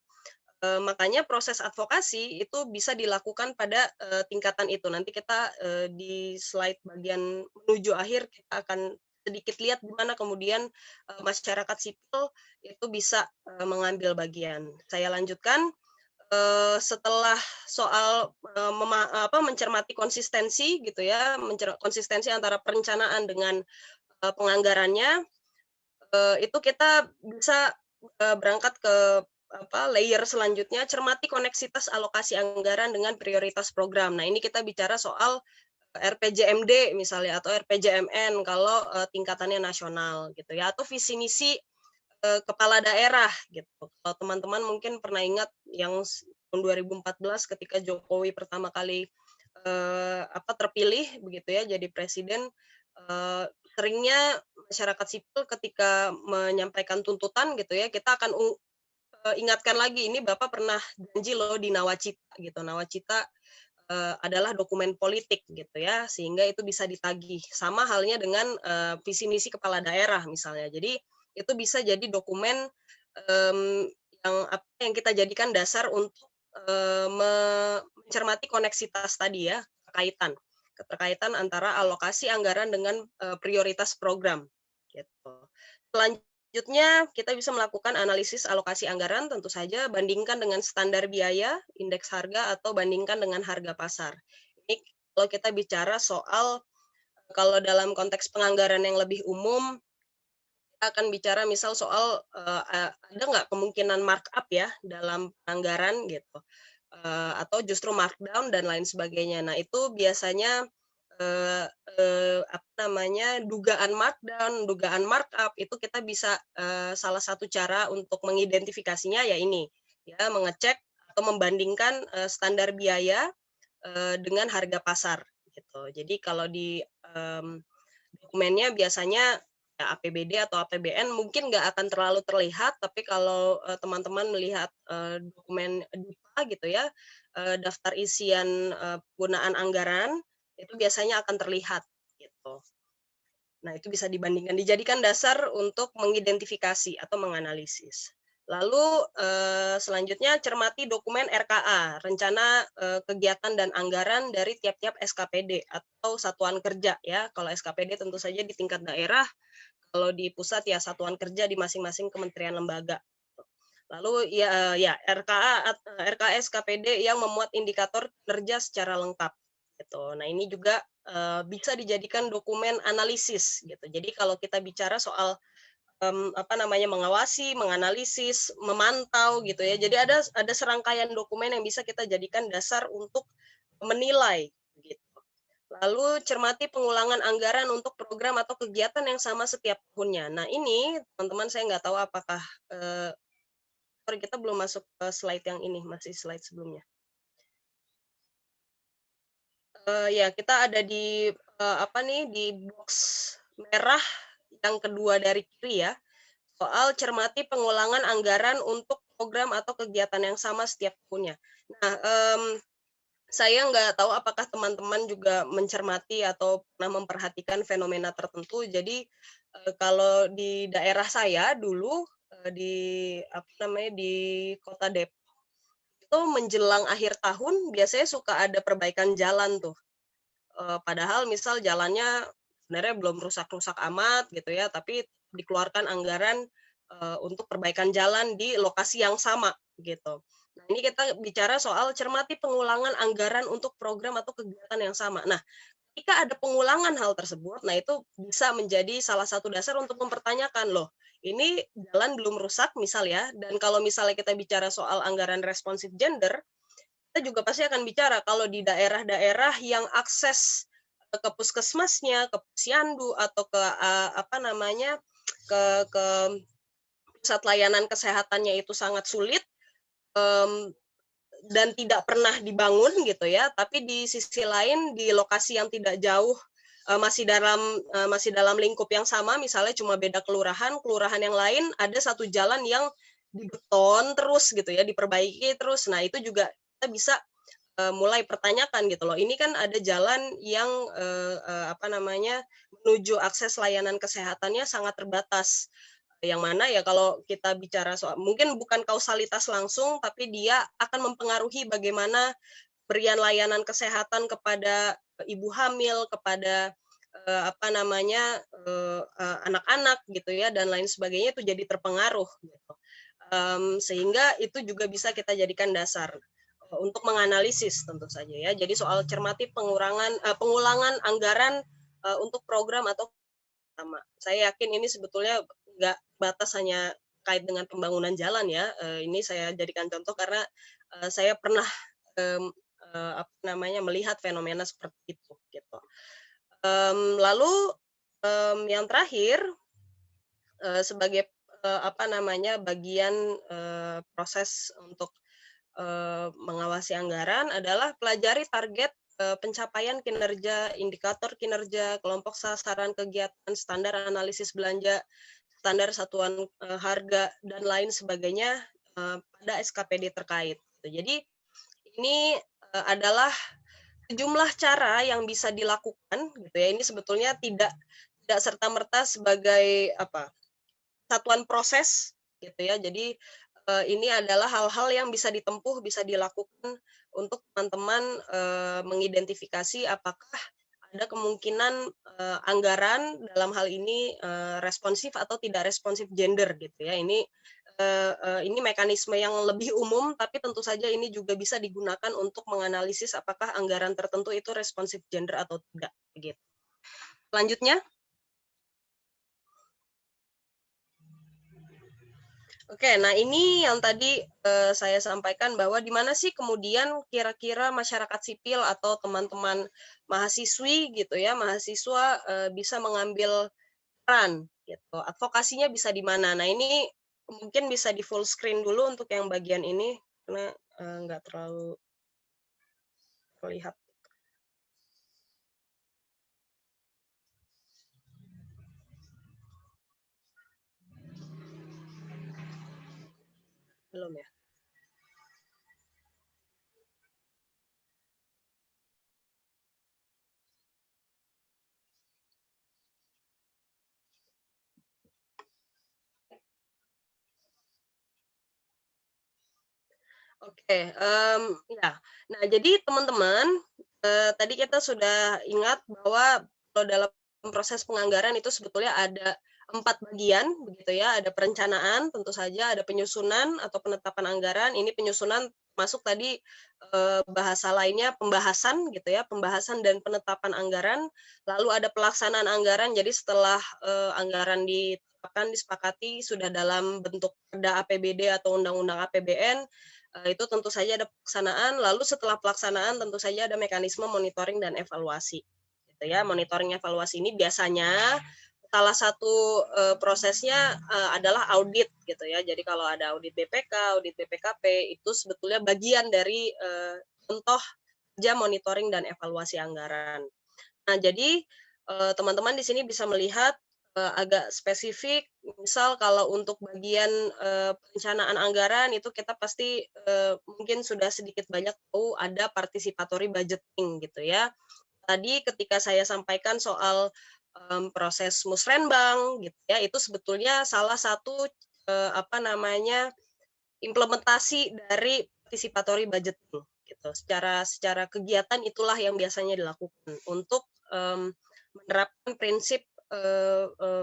[SPEAKER 5] Makanya proses advokasi itu bisa dilakukan pada tingkatan itu. Nanti kita di slide bagian menuju akhir kita akan sedikit lihat gimana kemudian masyarakat sipil itu bisa mengambil bagian. Saya lanjutkan. Setelah soal mencermati konsistensi gitu ya, konsistensi antara perencanaan dengan penganggarannya, itu kita bisa berangkat ke layer selanjutnya, cermati koneksitas alokasi anggaran dengan prioritas program. Nah, ini kita bicara soal RPJMD misalnya atau RPJMN kalau tingkatannya nasional gitu ya, atau visi misi kepala daerah gitu. Kalau teman-teman mungkin pernah ingat yang tahun 2014 ketika Jokowi pertama kali terpilih begitu ya jadi presiden, seringnya masyarakat sipil ketika menyampaikan tuntutan gitu ya, kita akan ingatkan lagi ini Bapak pernah janji loh di Nawacita gitu. Nawacita adalah dokumen politik gitu ya, sehingga itu bisa ditagih. Sama halnya dengan visi misi kepala daerah misalnya. Jadi itu bisa jadi dokumen yang kita jadikan dasar untuk mencermati koneksitas tadi ya, keterkaitan antara alokasi anggaran dengan prioritas program gitu. Selanjutnya kita bisa melakukan analisis alokasi anggaran, tentu saja bandingkan dengan standar biaya, indeks harga, atau bandingkan dengan harga pasar. Ini kalau kita bicara soal, kalau dalam konteks penganggaran yang lebih umum, kita akan bicara misal soal ada nggak kemungkinan markup ya dalam anggaran gitu, atau justru markdown dan lain sebagainya. Nah, itu biasanya dugaan markdown, dugaan markup itu kita bisa salah satu cara untuk mengidentifikasinya ya ini ya, mengecek atau membandingkan standar biaya dengan harga pasar gitu. Jadi kalau di dokumennya biasanya ya APBD atau APBN mungkin nggak akan terlalu terlihat, tapi kalau teman-teman melihat dokumen DIPA gitu ya, daftar isian penggunaan anggaran itu biasanya akan terlihat gitu. Nah, itu bisa dibandingkan, dijadikan dasar untuk mengidentifikasi atau menganalisis. Lalu selanjutnya cermati dokumen RKA, rencana kegiatan dan anggaran dari tiap-tiap SKPD atau satuan kerja ya. Kalau SKPD tentu saja di tingkat daerah, kalau di pusat ya satuan kerja di masing-masing kementerian lembaga. Lalu ya RKA SKPD yang memuat indikator kinerja secara lengkap gitu. Nah, ini juga bisa dijadikan dokumen analisis gitu. Jadi kalau kita bicara soal mengawasi, menganalisis, memantau gitu ya. Jadi ada serangkaian dokumen yang bisa kita jadikan dasar untuk menilai gitu. Lalu cermati pengulangan anggaran untuk program atau kegiatan yang sama setiap tahunnya. Nah, ini teman-teman saya nggak tahu apakah kita belum masuk ke slide yang ini, masih slide sebelumnya. Ya, kita ada di di box merah yang kedua dari kiri ya, soal cermati pengulangan anggaran untuk program atau kegiatan yang sama setiap tahunnya. Nah, Saya nggak tahu apakah teman-teman juga mencermati atau pernah memperhatikan fenomena tertentu. Jadi, kalau di daerah saya dulu, di apa namanya, di Kota Depok itu menjelang akhir tahun biasanya suka ada perbaikan jalan tuh. Padahal misal jalannya sebenarnya belum rusak-rusak amat gitu ya, tapi dikeluarkan anggaran, untuk perbaikan jalan di lokasi yang sama gitu. Nah, ini kita bicara soal cermati pengulangan anggaran untuk program atau kegiatan yang sama. Nah, ketika ada pengulangan hal tersebut, nah itu bisa menjadi salah satu dasar untuk mempertanyakan, loh, ini jalan belum rusak misal ya, dan kalau misalnya kita bicara soal anggaran responsif gender, kita juga pasti akan bicara kalau di daerah-daerah yang akses ke puskesmasnya, ke posyandu atau ke apa namanya, ke pusat layanan kesehatannya itu sangat sulit, dan tidak pernah dibangun gitu ya, tapi di sisi lain di lokasi yang tidak jauh, masih dalam lingkup yang sama, misalnya cuma beda kelurahan yang lain ada satu jalan yang dibeton terus gitu ya, diperbaiki terus. Nah, itu juga kita bisa mulai pertanyakan gitu loh. Ini kan ada jalan yang apa namanya, menuju akses layanan kesehatannya sangat terbatas. Yang mana ya kalau kita bicara soal mungkin bukan kausalitas langsung, tapi dia akan mempengaruhi bagaimana berian layanan kesehatan kepada ibu hamil, kepada apa namanya, anak-anak gitu ya dan lain sebagainya itu jadi terpengaruh gitu. Sehingga itu juga bisa kita jadikan dasar untuk menganalisis tentu saja ya. Jadi soal cermati pengulangan anggaran untuk program atau sama. Saya yakin ini sebetulnya nggak batas hanya kait dengan pembangunan jalan ya. Ini saya jadikan contoh karena saya pernah apa namanya melihat fenomena seperti itu gitu. Lalu yang terakhir sebagai apa namanya bagian proses untuk mengawasi anggaran adalah pelajari target pencapaian kinerja, indikator kinerja, kelompok sasaran kegiatan, standar analisis belanja, standar satuan harga, dan lain sebagainya pada SKPD terkait. Jadi ini adalah sejumlah cara yang bisa dilakukan, gitu ya. Ini sebetulnya tidak serta-merta sebagai apa satuan proses, gitu ya. Jadi ini adalah hal-hal yang bisa ditempuh, bisa dilakukan untuk teman-teman mengidentifikasi apakah ada kemungkinan anggaran dalam hal ini responsif atau tidak responsif gender gitu ya. Ini mekanisme yang lebih umum, tapi tentu saja ini juga bisa digunakan untuk menganalisis apakah anggaran tertentu itu responsif gender atau tidak. Begitu. Selanjutnya. Oke, nah ini yang tadi saya sampaikan bahwa di mana sih kemudian kira-kira masyarakat sipil atau teman-teman mahasiswi gitu ya, mahasiswa bisa mengambil peran gitu. Advokasinya bisa di mana? Nah ini mungkin bisa di full screen dulu untuk yang bagian ini karena nggak terlalu terlihat. Belum ya? Oke, ya. Nah, jadi teman-teman, tadi kita sudah ingat bahwa kalau dalam proses penganggaran itu sebetulnya ada 4 bagian, begitu ya. Ada perencanaan, tentu saja, ada penyusunan atau penetapan anggaran. Ini penyusunan masuk tadi bahasa lainnya pembahasan, gitu ya, pembahasan dan penetapan anggaran. Lalu ada pelaksanaan anggaran. Jadi setelah anggaran ditetapkan, disepakati sudah dalam bentuk perda APBD atau undang-undang APBN. Itu tentu saja ada pelaksanaan, lalu setelah pelaksanaan tentu saja ada mekanisme monitoring dan evaluasi. Gitu ya, monitoring evaluasi ini biasanya salah satu prosesnya adalah audit gitu ya. Jadi kalau ada audit BPK, audit BPKP itu sebetulnya bagian dari contoh kerja monitoring dan evaluasi anggaran. Nah, jadi teman-teman di sini bisa melihat agak spesifik, misal kalau untuk bagian perencanaan anggaran itu kita pasti mungkin sudah sedikit banyak tahu ada participatory budgeting gitu ya. Tadi ketika saya sampaikan soal proses musrenbang gitu ya, itu sebetulnya salah satu implementasi dari participatory budgeting gitu. Secara kegiatan itulah yang biasanya dilakukan untuk menerapkan prinsip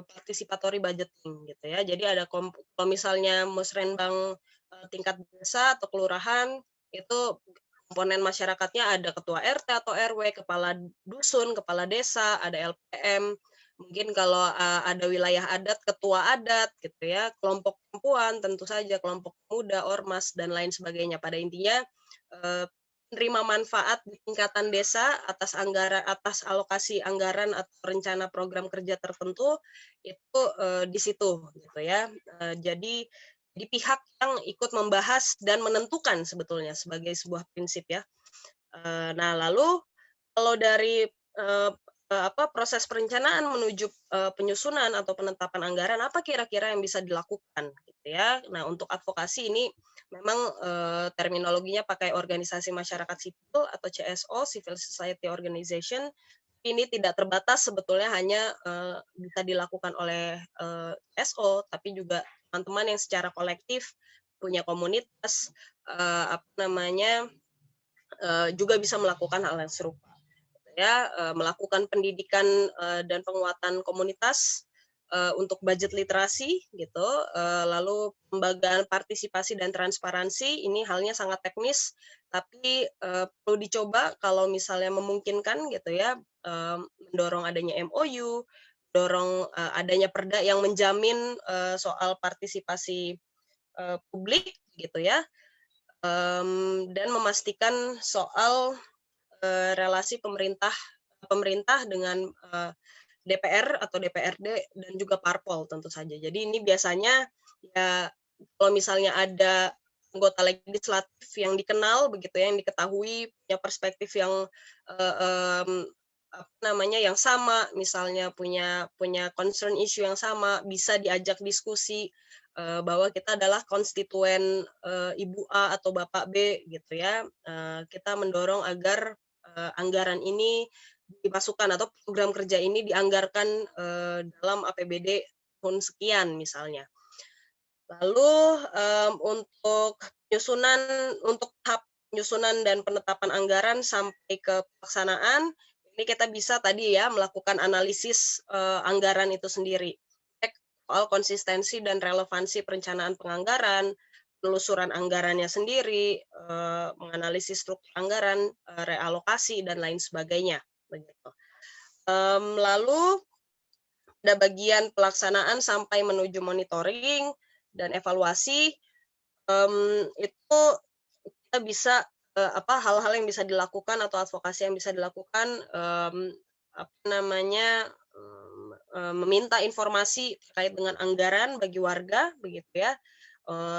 [SPEAKER 5] participatory budgeting gitu ya. Jadi ada kalau misalnya musrenbang tingkat desa atau kelurahan itu komponen masyarakatnya ada ketua RT atau RW, kepala dusun, kepala desa, ada LPM, mungkin kalau ada wilayah adat, ketua adat gitu ya, kelompok perempuan tentu saja, kelompok muda, ormas dan lain sebagainya. Pada intinya menerima manfaat di tingkatan desa atas alokasi anggaran atau rencana program kerja tertentu itu di situ gitu ya. Jadi di pihak yang ikut membahas dan menentukan sebetulnya sebagai sebuah prinsip ya. Nah, lalu kalau dari proses perencanaan menuju penyusunan atau penetapan anggaran, apa kira-kira yang bisa dilakukan gitu ya. Nah, untuk advokasi ini memang terminologinya pakai organisasi masyarakat sipil atau CSO, Civil Society Organization. Ini tidak terbatas sebetulnya hanya bisa dilakukan oleh SO, tapi juga teman-teman yang secara kolektif punya komunitas juga bisa melakukan hal yang serupa ya, melakukan pendidikan dan penguatan komunitas untuk budget literasi gitu, lalu pembagian partisipasi dan transparansi ini halnya sangat teknis tapi perlu dicoba kalau misalnya memungkinkan gitu ya, mendorong adanya MOU, dorong adanya perda yang menjamin soal partisipasi publik gitu ya, dan memastikan soal relasi pemerintah dengan DPR atau DPRD dan juga parpol tentu saja. Jadi ini biasanya ya kalau misalnya ada anggota legislatif yang dikenal begitu ya, yang diketahui punya perspektif yang yang sama, misalnya punya concern issue yang sama, bisa diajak diskusi bahwa kita adalah konstituen Ibu A atau Bapak B gitu ya. Kita mendorong agar anggaran ini dimasukkan atau program kerja ini dianggarkan dalam APBD tahun sekian misalnya. Lalu untuk tahap penyusunan dan penetapan anggaran sampai ke pelaksanaan, ini kita bisa tadi ya melakukan analisis anggaran itu sendiri, cek soal konsistensi dan relevansi perencanaan penganggaran, penelusuran anggarannya sendiri, menganalisis struktur anggaran, realokasi dan lain sebagainya. Begitu. Lalu ada bagian pelaksanaan sampai menuju monitoring dan evaluasi, itu kita bisa hal-hal yang bisa dilakukan atau advokasi yang bisa dilakukan, meminta informasi terkait dengan anggaran bagi warga begitu ya.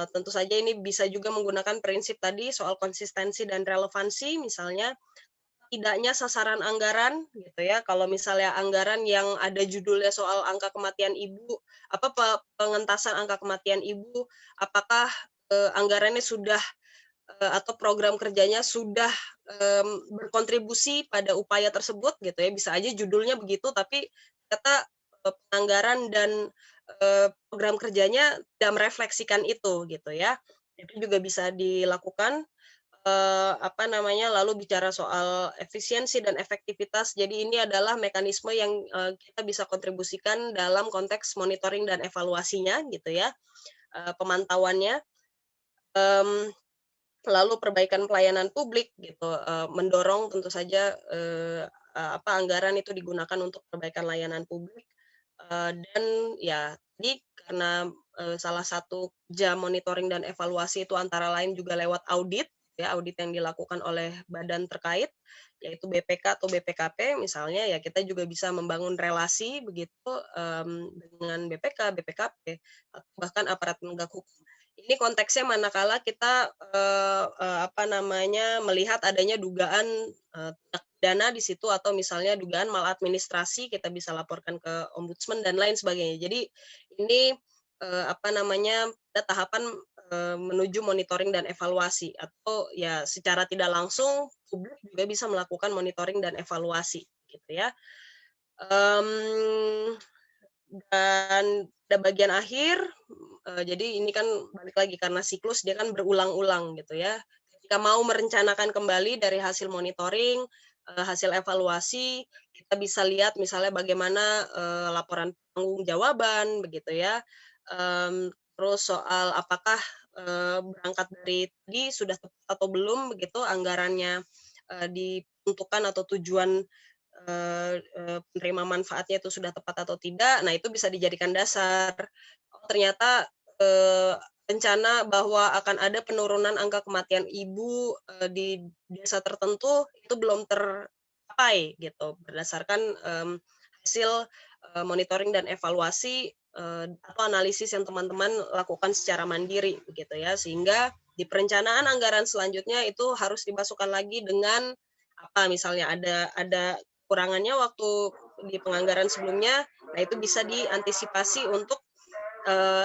[SPEAKER 5] Tentu saja ini bisa juga menggunakan prinsip tadi soal konsistensi dan relevansi, misalnya tidaknya sasaran anggaran gitu ya. Kalau misalnya anggaran yang ada judulnya soal angka kematian ibu, pengentasan angka kematian ibu, apakah anggarannya sudah atau program kerjanya sudah berkontribusi pada upaya tersebut gitu ya. Bisa aja judulnya begitu tapi ternyata penganggaran dan program kerjanya tidak merefleksikan itu gitu ya. Itu juga bisa dilakukan. Lalu bicara soal efisiensi dan efektivitas. Jadi ini adalah mekanisme yang kita bisa kontribusikan dalam konteks monitoring dan evaluasinya gitu ya, pemantauannya. Lalu perbaikan pelayanan publik gitu, mendorong tentu saja anggaran itu digunakan untuk perbaikan layanan publik, dan ya tadi karena salah satu kerja monitoring dan evaluasi itu antara lain juga lewat audit ya, audit yang dilakukan oleh badan terkait yaitu BPK atau BPKP misalnya, ya kita juga bisa membangun relasi begitu dengan BPK, BPKP atau bahkan aparat penegak hukum. Ini konteksnya manakala kita melihat adanya dugaan tindak pidana di situ atau misalnya dugaan maladministrasi, kita bisa laporkan ke ombudsman dan lain sebagainya. Jadi ini ada tahapan menuju monitoring dan evaluasi, atau ya secara tidak langsung publik juga bisa melakukan monitoring dan evaluasi gitu ya. Dan pada bagian akhir, jadi ini kan balik lagi karena siklus dia kan berulang-ulang gitu ya. Ketika mau merencanakan kembali dari hasil monitoring, hasil evaluasi, kita bisa lihat misalnya bagaimana laporan pertanggungjawaban begitu ya. Terus soal apakah berangkat dari tadi sudah tepat atau belum begitu anggarannya diperuntukkan atau tujuan penerima manfaatnya itu sudah tepat atau tidak. Nah, itu bisa dijadikan dasar. Oh, ternyata rencana bahwa akan ada penurunan angka kematian ibu di desa tertentu itu belum tercapai gitu berdasarkan hasil monitoring dan evaluasi atau analisis yang teman-teman lakukan secara mandiri begitu ya, sehingga di perencanaan anggaran selanjutnya itu harus dimasukkan lagi dengan apa misalnya ada kekurangannya waktu di penganggaran sebelumnya, nah itu bisa diantisipasi untuk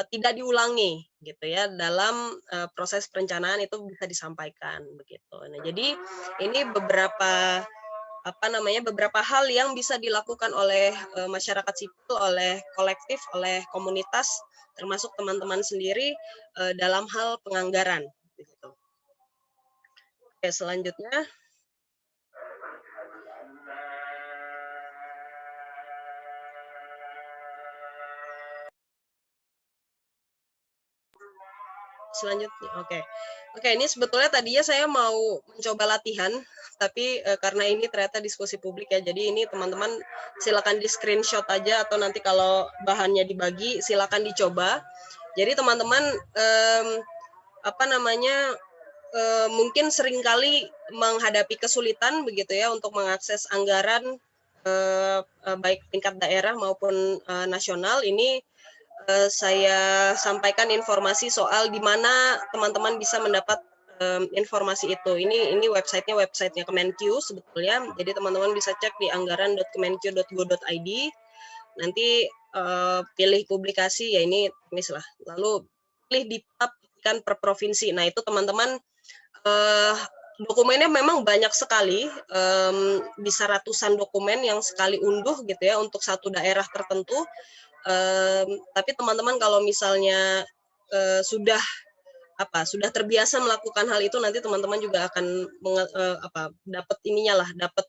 [SPEAKER 5] tidak diulangi gitu ya dalam proses perencanaan, itu bisa disampaikan begitu. Nah, jadi ini beberapa beberapa hal yang bisa dilakukan oleh masyarakat sipil, oleh kolektif, oleh komunitas, termasuk teman-teman sendiri dalam hal penganggaran gitu. Oke, selanjutnya. Selanjutnya, oke, ini sebetulnya tadinya saya mau mencoba latihan, tapi karena ini ternyata diskusi publik ya, jadi ini teman-teman silakan di screenshot aja, atau nanti kalau bahannya dibagi silakan dicoba. Jadi teman-teman mungkin seringkali menghadapi kesulitan begitu ya untuk mengakses anggaran baik tingkat daerah maupun nasional. Ini saya sampaikan informasi soal di mana teman-teman bisa mendapat informasi itu. Ini websitenya Kemenkyu sebetulnya. Jadi teman-teman bisa cek di anggaran.kemenkyu.go.id. Nanti pilih publikasi, ya ini teknis lah. Lalu pilih di tab kan per provinsi. Nah itu teman-teman dokumennya memang banyak sekali, bisa ratusan dokumen yang sekali unduh gitu ya untuk satu daerah tertentu. Tapi teman-teman kalau misalnya sudah terbiasa melakukan hal itu, nanti teman-teman juga akan dapat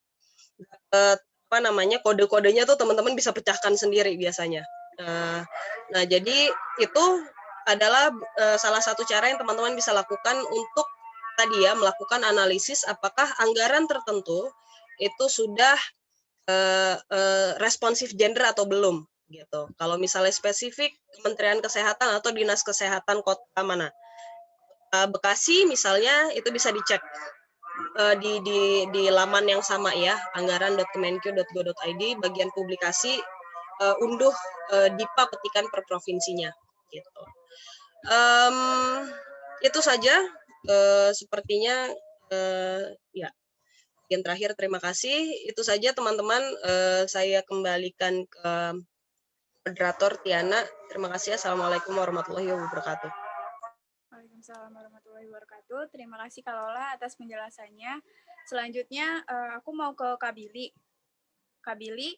[SPEAKER 5] kode-kodenya tuh teman-teman bisa pecahkan sendiri biasanya. Nah, jadi itu adalah salah satu cara yang teman-teman bisa lakukan untuk tadi ya melakukan analisis apakah anggaran tertentu itu sudah responsif gender atau belum gitu. Kalau misalnya spesifik Kementerian Kesehatan atau Dinas Kesehatan kota mana, Bekasi misalnya, itu bisa dicek di laman yang sama ya, anggaran.kemenkyu.go.id, bagian publikasi, unduh DIPA petikan per provinsinya gitu. Itu saja sepertinya ya. Yang terakhir, terima kasih. Itu saja teman-teman, saya kembalikan ke moderator Tiana. Terima kasih. Assalamualaikum warahmatullahi wabarakatuh.
[SPEAKER 2] Waalaikumsalam warahmatullahi wabarakatuh. Terima kasih Kak Lola atas penjelasannya. Selanjutnya aku mau ke Kak Billy. Kak Billy,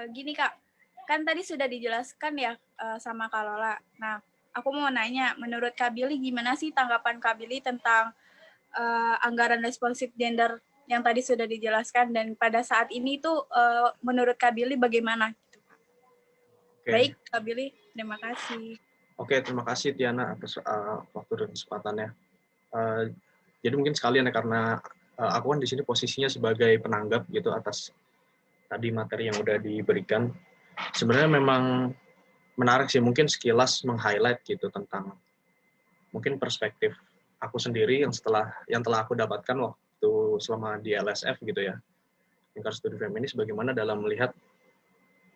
[SPEAKER 2] gini Kak, kan tadi sudah dijelaskan ya sama Kak Lola. Nah, aku mau nanya, menurut Kak Billy gimana sih tanggapan Kak Billy tentang anggaran responsif gender yang tadi sudah dijelaskan, dan pada saat ini tuh menurut Kak Billy bagaimana? Baik, Kak Billy, terima kasih.
[SPEAKER 4] Oke, terima kasih Tiana atas waktu dan kesempatannya. Jadi mungkin sekalian ya, karena aku kan di sini posisinya sebagai penanggap gitu atas tadi materi yang udah diberikan. Sebenarnya memang menarik sih, mungkin sekilas meng-highlight gitu tentang mungkin perspektif aku sendiri yang telah aku dapatkan waktu selama di LSF gitu ya, Lingkar Studi Feminis, bagaimana dalam melihat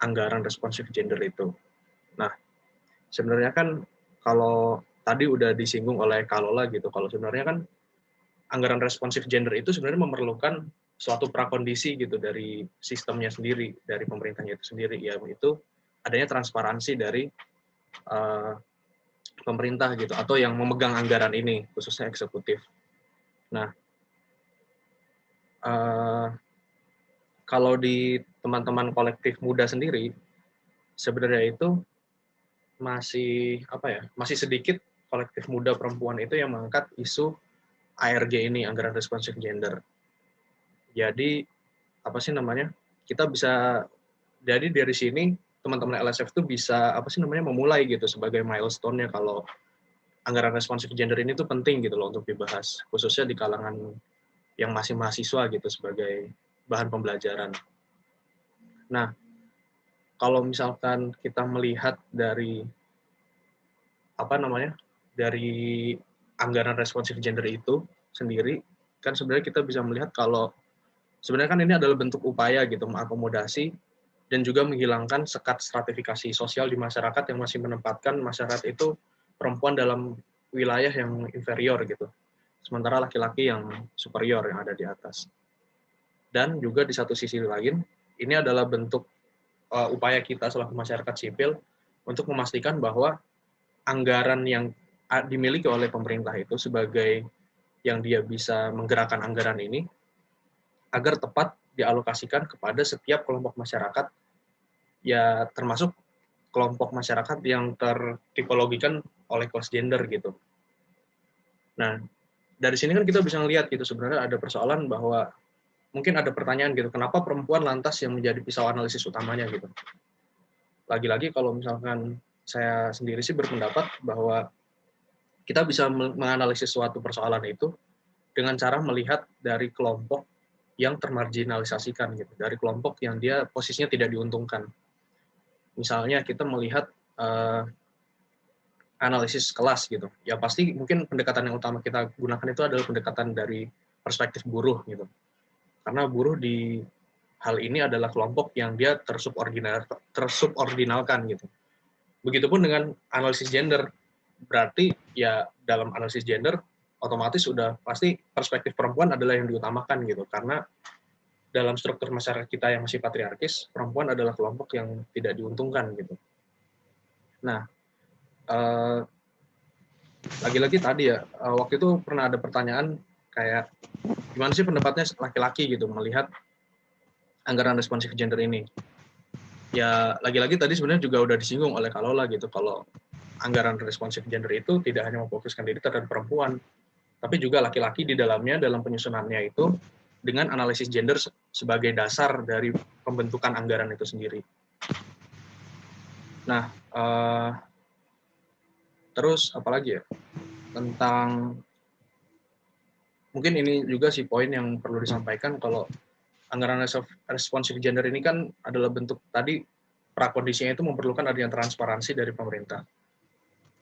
[SPEAKER 4] anggaran responsif gender itu. Nah, sebenarnya kan kalau tadi udah disinggung oleh Kalola gitu, kalau sebenarnya kan anggaran responsif gender itu sebenarnya memerlukan suatu prakondisi gitu dari sistemnya sendiri, dari pemerintahnya itu sendiri, yaitu adanya transparansi dari pemerintah gitu, atau yang memegang anggaran ini, khususnya eksekutif. Nah, kalau di teman-teman kolektif muda sendiri, sebenarnya itu masih sedikit kolektif muda perempuan itu yang mengangkat isu ARG ini, anggaran responsif gender. Jadi kita bisa, jadi dari sini teman-teman LSF itu bisa memulai gitu sebagai milestone-nya kalau anggaran responsif gender ini tuh penting gitu loh untuk dibahas, khususnya di kalangan yang masih mahasiswa gitu sebagai bahan pembelajaran. Nah, kalau misalkan kita melihat dari dari anggaran responsif gender itu sendiri, kan sebenarnya kita bisa melihat kalau sebenarnya kan ini adalah bentuk upaya gitu mengakomodasi dan juga menghilangkan sekat stratifikasi sosial di masyarakat yang masih menempatkan masyarakat itu perempuan dalam wilayah yang inferior gitu, sementara laki-laki yang superior yang ada di atas. Dan juga di satu sisi lain, ini adalah bentuk upaya kita selaku masyarakat sipil untuk memastikan bahwa anggaran yang dimiliki oleh pemerintah itu sebagai yang dia bisa menggerakkan anggaran ini agar tepat dialokasikan kepada setiap kelompok masyarakat, ya termasuk kelompok masyarakat yang tertipologikan oleh kelas gender gitu. Nah, dari sini kan kita bisa melihat gitu sebenarnya ada persoalan bahwa mungkin ada pertanyaan gitu, kenapa perempuan lantas yang menjadi pisau analisis utamanya gitu. Lagi-lagi kalau misalkan saya sendiri sih berpendapat bahwa kita bisa menganalisis suatu persoalan itu dengan cara melihat dari kelompok yang termarginalisasikan gitu, dari kelompok yang dia posisinya tidak diuntungkan. Misalnya kita melihat analisis kelas gitu, ya pasti mungkin pendekatan yang utama kita gunakan itu adalah pendekatan dari perspektif buruh gitu, karena buruh di hal ini adalah kelompok yang dia tersubordinalkan gitu. Begitupun dengan analisis gender, berarti ya dalam analisis gender otomatis sudah pasti perspektif perempuan adalah yang diutamakan gitu, karena dalam struktur masyarakat kita yang masih patriarkis, perempuan adalah kelompok yang tidak diuntungkan gitu. Nah, lagi-lagi tadi ya, waktu itu pernah ada pertanyaan kayak gimana sih pendapatnya laki-laki gitu melihat anggaran responsif gender ini. Ya lagi-lagi tadi sebenarnya juga udah disinggung oleh Kalola gitu, kalau anggaran responsif gender itu tidak hanya memfokuskan diri terhadap perempuan, tapi juga laki-laki di dalamnya dalam penyusunannya itu dengan analisis gender sebagai dasar dari pembentukan anggaran itu sendiri. Nah, terus apalagi ya, tentang mungkin ini juga sih poin yang perlu disampaikan, kalau anggaran responsif gender ini kan adalah bentuk tadi prakondisinya itu memerlukan adanya transparansi dari pemerintah.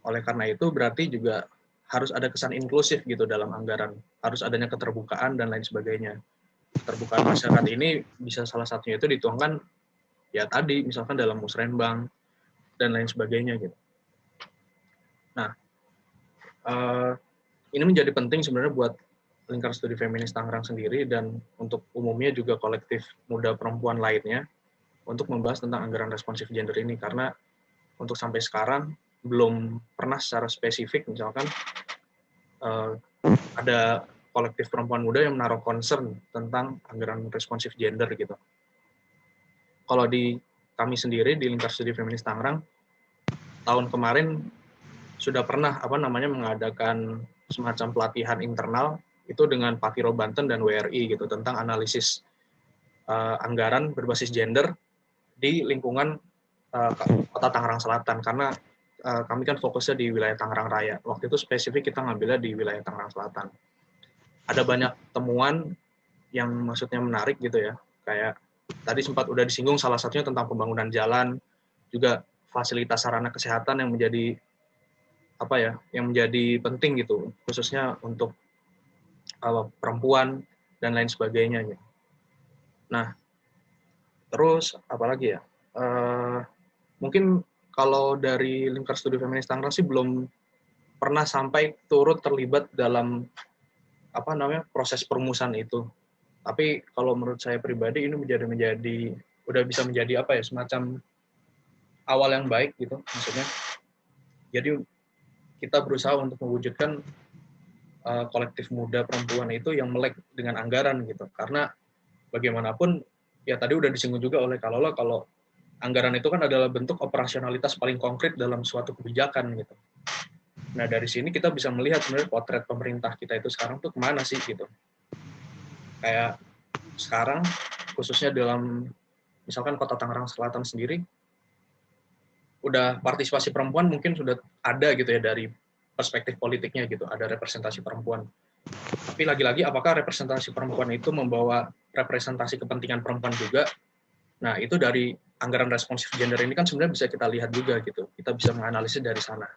[SPEAKER 4] Oleh karena itu berarti juga harus ada kesan inklusif gitu dalam anggaran, harus adanya keterbukaan dan lain sebagainya. Keterbukaan masyarakat ini bisa salah satunya itu dituangkan ya tadi misalkan dalam musrenbang dan lain sebagainya gitu. Nah, ini menjadi penting sebenarnya buat Lingkar Studi Feminis Tangerang sendiri dan untuk umumnya juga kolektif muda perempuan lainnya untuk membahas tentang anggaran responsif gender ini, karena untuk sampai sekarang belum pernah secara spesifik misalkan ada kolektif perempuan muda yang menaruh concern tentang anggaran responsif gender gitu. Kalau di kami sendiri di Lingkar Studi Feminis Tangerang tahun kemarin sudah pernah mengadakan semacam pelatihan internal itu dengan Patiro Banten dan WRI gitu tentang analisis anggaran berbasis gender di lingkungan Kota Tangerang Selatan, karena kami kan fokusnya di wilayah Tangerang Raya. Waktu itu spesifik kita ngambilnya di wilayah Tangerang Selatan. Ada banyak temuan yang maksudnya menarik gitu ya, kayak tadi sempat udah disinggung salah satunya tentang pembangunan jalan, juga fasilitas sarana kesehatan yang menjadi penting gitu, khususnya untuk perempuan dan lain sebagainya gitu. Nah, terus apalagi ya? Mungkin kalau dari Lingkar Studi Feminis Tangerang sih belum pernah sampai turut terlibat dalam proses perumusan itu. Tapi kalau menurut saya pribadi ini udah bisa menjadi semacam awal yang baik gitu maksudnya. Jadi kita berusaha untuk mewujudkan kolektif muda perempuan itu yang melek dengan anggaran gitu. Karena bagaimanapun ya tadi udah disinggung juga oleh Kak Lola kalau anggaran itu kan adalah bentuk operasionalitas paling konkret dalam suatu kebijakan gitu. Nah dari sini kita bisa melihat sebenarnya potret pemerintah kita itu sekarang tuh kemana sih gitu. Kayak sekarang khususnya dalam misalkan Kota Tangerang Selatan sendiri udah partisipasi perempuan mungkin sudah ada gitu ya dari perspektif politiknya gitu, ada representasi perempuan. Tapi lagi-lagi apakah representasi perempuan itu membawa representasi kepentingan perempuan juga? Nah, itu dari anggaran responsif gender ini kan sebenarnya bisa kita lihat juga gitu. Kita bisa menganalisis dari sana.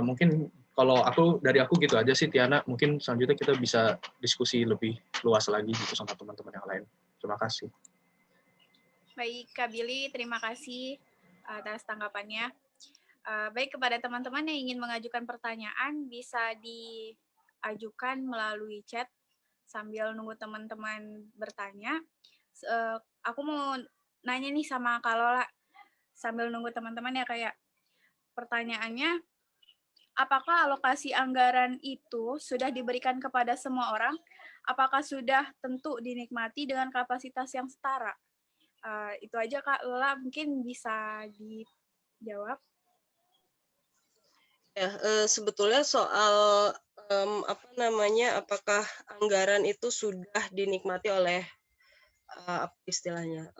[SPEAKER 4] Mungkin kalau dari aku gitu aja sih Tiana, mungkin selanjutnya kita bisa diskusi lebih luas lagi gitu sama teman-teman yang lain. Terima kasih.
[SPEAKER 2] Baik, Kak Billy, terima kasih atas tanggapannya. Baik, kepada teman-teman yang ingin mengajukan pertanyaan, bisa diajukan melalui chat sambil nunggu teman-teman bertanya. Aku mau nanya nih sama Kak Lola, sambil nunggu teman-teman ya kayak pertanyaannya, apakah alokasi anggaran itu sudah diberikan kepada semua orang? Apakah sudah tentu dinikmati dengan kapasitas yang setara? Itu aja Kak Lola, mungkin bisa dijawab.
[SPEAKER 5] Ya, sebetulnya soal apakah anggaran itu sudah dinikmati oleh apa istilahnya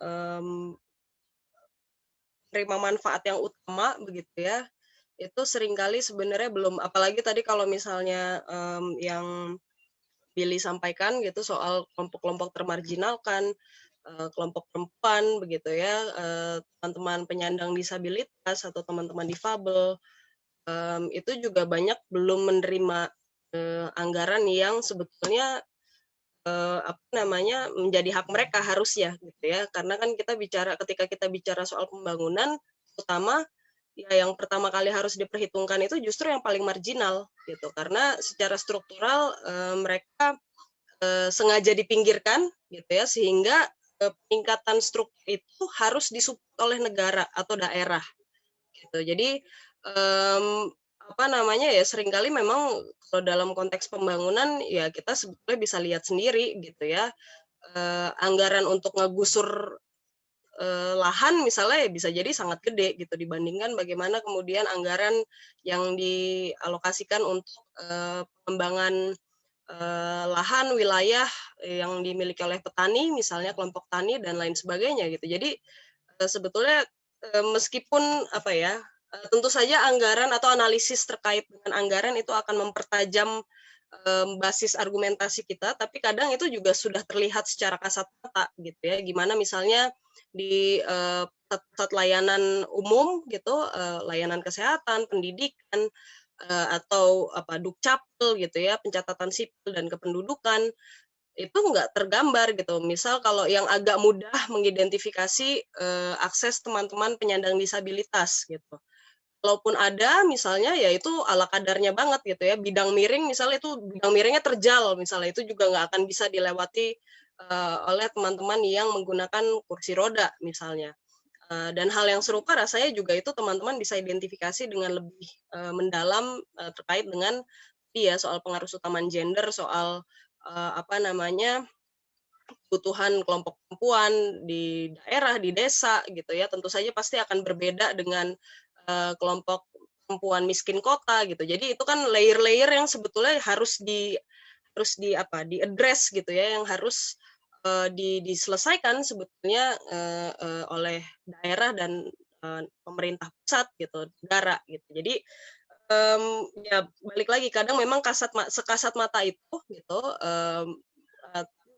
[SPEAKER 5] penerima manfaat yang utama begitu ya, itu seringkali sebenarnya belum, apalagi tadi kalau misalnya yang Billy sampaikan gitu soal kelompok-kelompok termarginalkan, kelompok perempuan begitu ya, teman-teman penyandang disabilitas atau teman-teman difabel, itu juga banyak belum menerima anggaran yang sebetulnya menjadi hak mereka harusnya gitu ya, karena kan ketika kita bicara soal pembangunan, utama ya yang pertama kali harus diperhitungkan itu justru yang paling marginal gitu, karena secara struktural mereka sengaja dipinggirkan gitu ya, sehingga peningkatan struktur itu harus disupport oleh negara atau daerah gitu. Jadi ya seringkali memang kalau dalam konteks pembangunan ya kita sebetulnya bisa lihat sendiri gitu ya, anggaran untuk ngegusur lahan misalnya ya bisa jadi sangat gede gitu dibandingkan bagaimana kemudian anggaran yang dialokasikan untuk pengembangan lahan wilayah yang dimiliki oleh petani, misalnya kelompok tani dan lain sebagainya gitu. Jadi sebetulnya meskipun tentu saja anggaran atau analisis terkait dengan anggaran itu akan mempertajam basis argumentasi kita, tapi kadang itu juga sudah terlihat secara kasat mata gitu ya. Gimana misalnya di pusat layanan umum gitu, layanan kesehatan, pendidikan, atau Dukcapil gitu ya, pencatatan sipil dan kependudukan, itu nggak tergambar gitu. Misal kalau yang agak mudah mengidentifikasi akses teman-teman penyandang disabilitas gitu. Kalaupun ada misalnya ya itu ala kadarnya banget gitu ya, bidang miring misalnya itu bidang miringnya terjal misalnya, itu juga nggak akan bisa dilewati oleh teman-teman yang menggunakan kursi roda misalnya. Dan hal yang serupa rasanya juga itu teman-teman bisa identifikasi dengan lebih mendalam terkait dengan soal pengaruh utamaan gender, soal kebutuhan kelompok perempuan di daerah, di desa gitu ya, tentu saja pasti akan berbeda dengan kelompok perempuan miskin kota gitu. Jadi itu kan layer-layer yang sebetulnya harus di-address gitu ya, yang harus diselesaikan sebetulnya oleh daerah dan pemerintah pusat gitu, negara gitu. Jadi ya balik lagi, kadang memang sekasat mata itu gitu,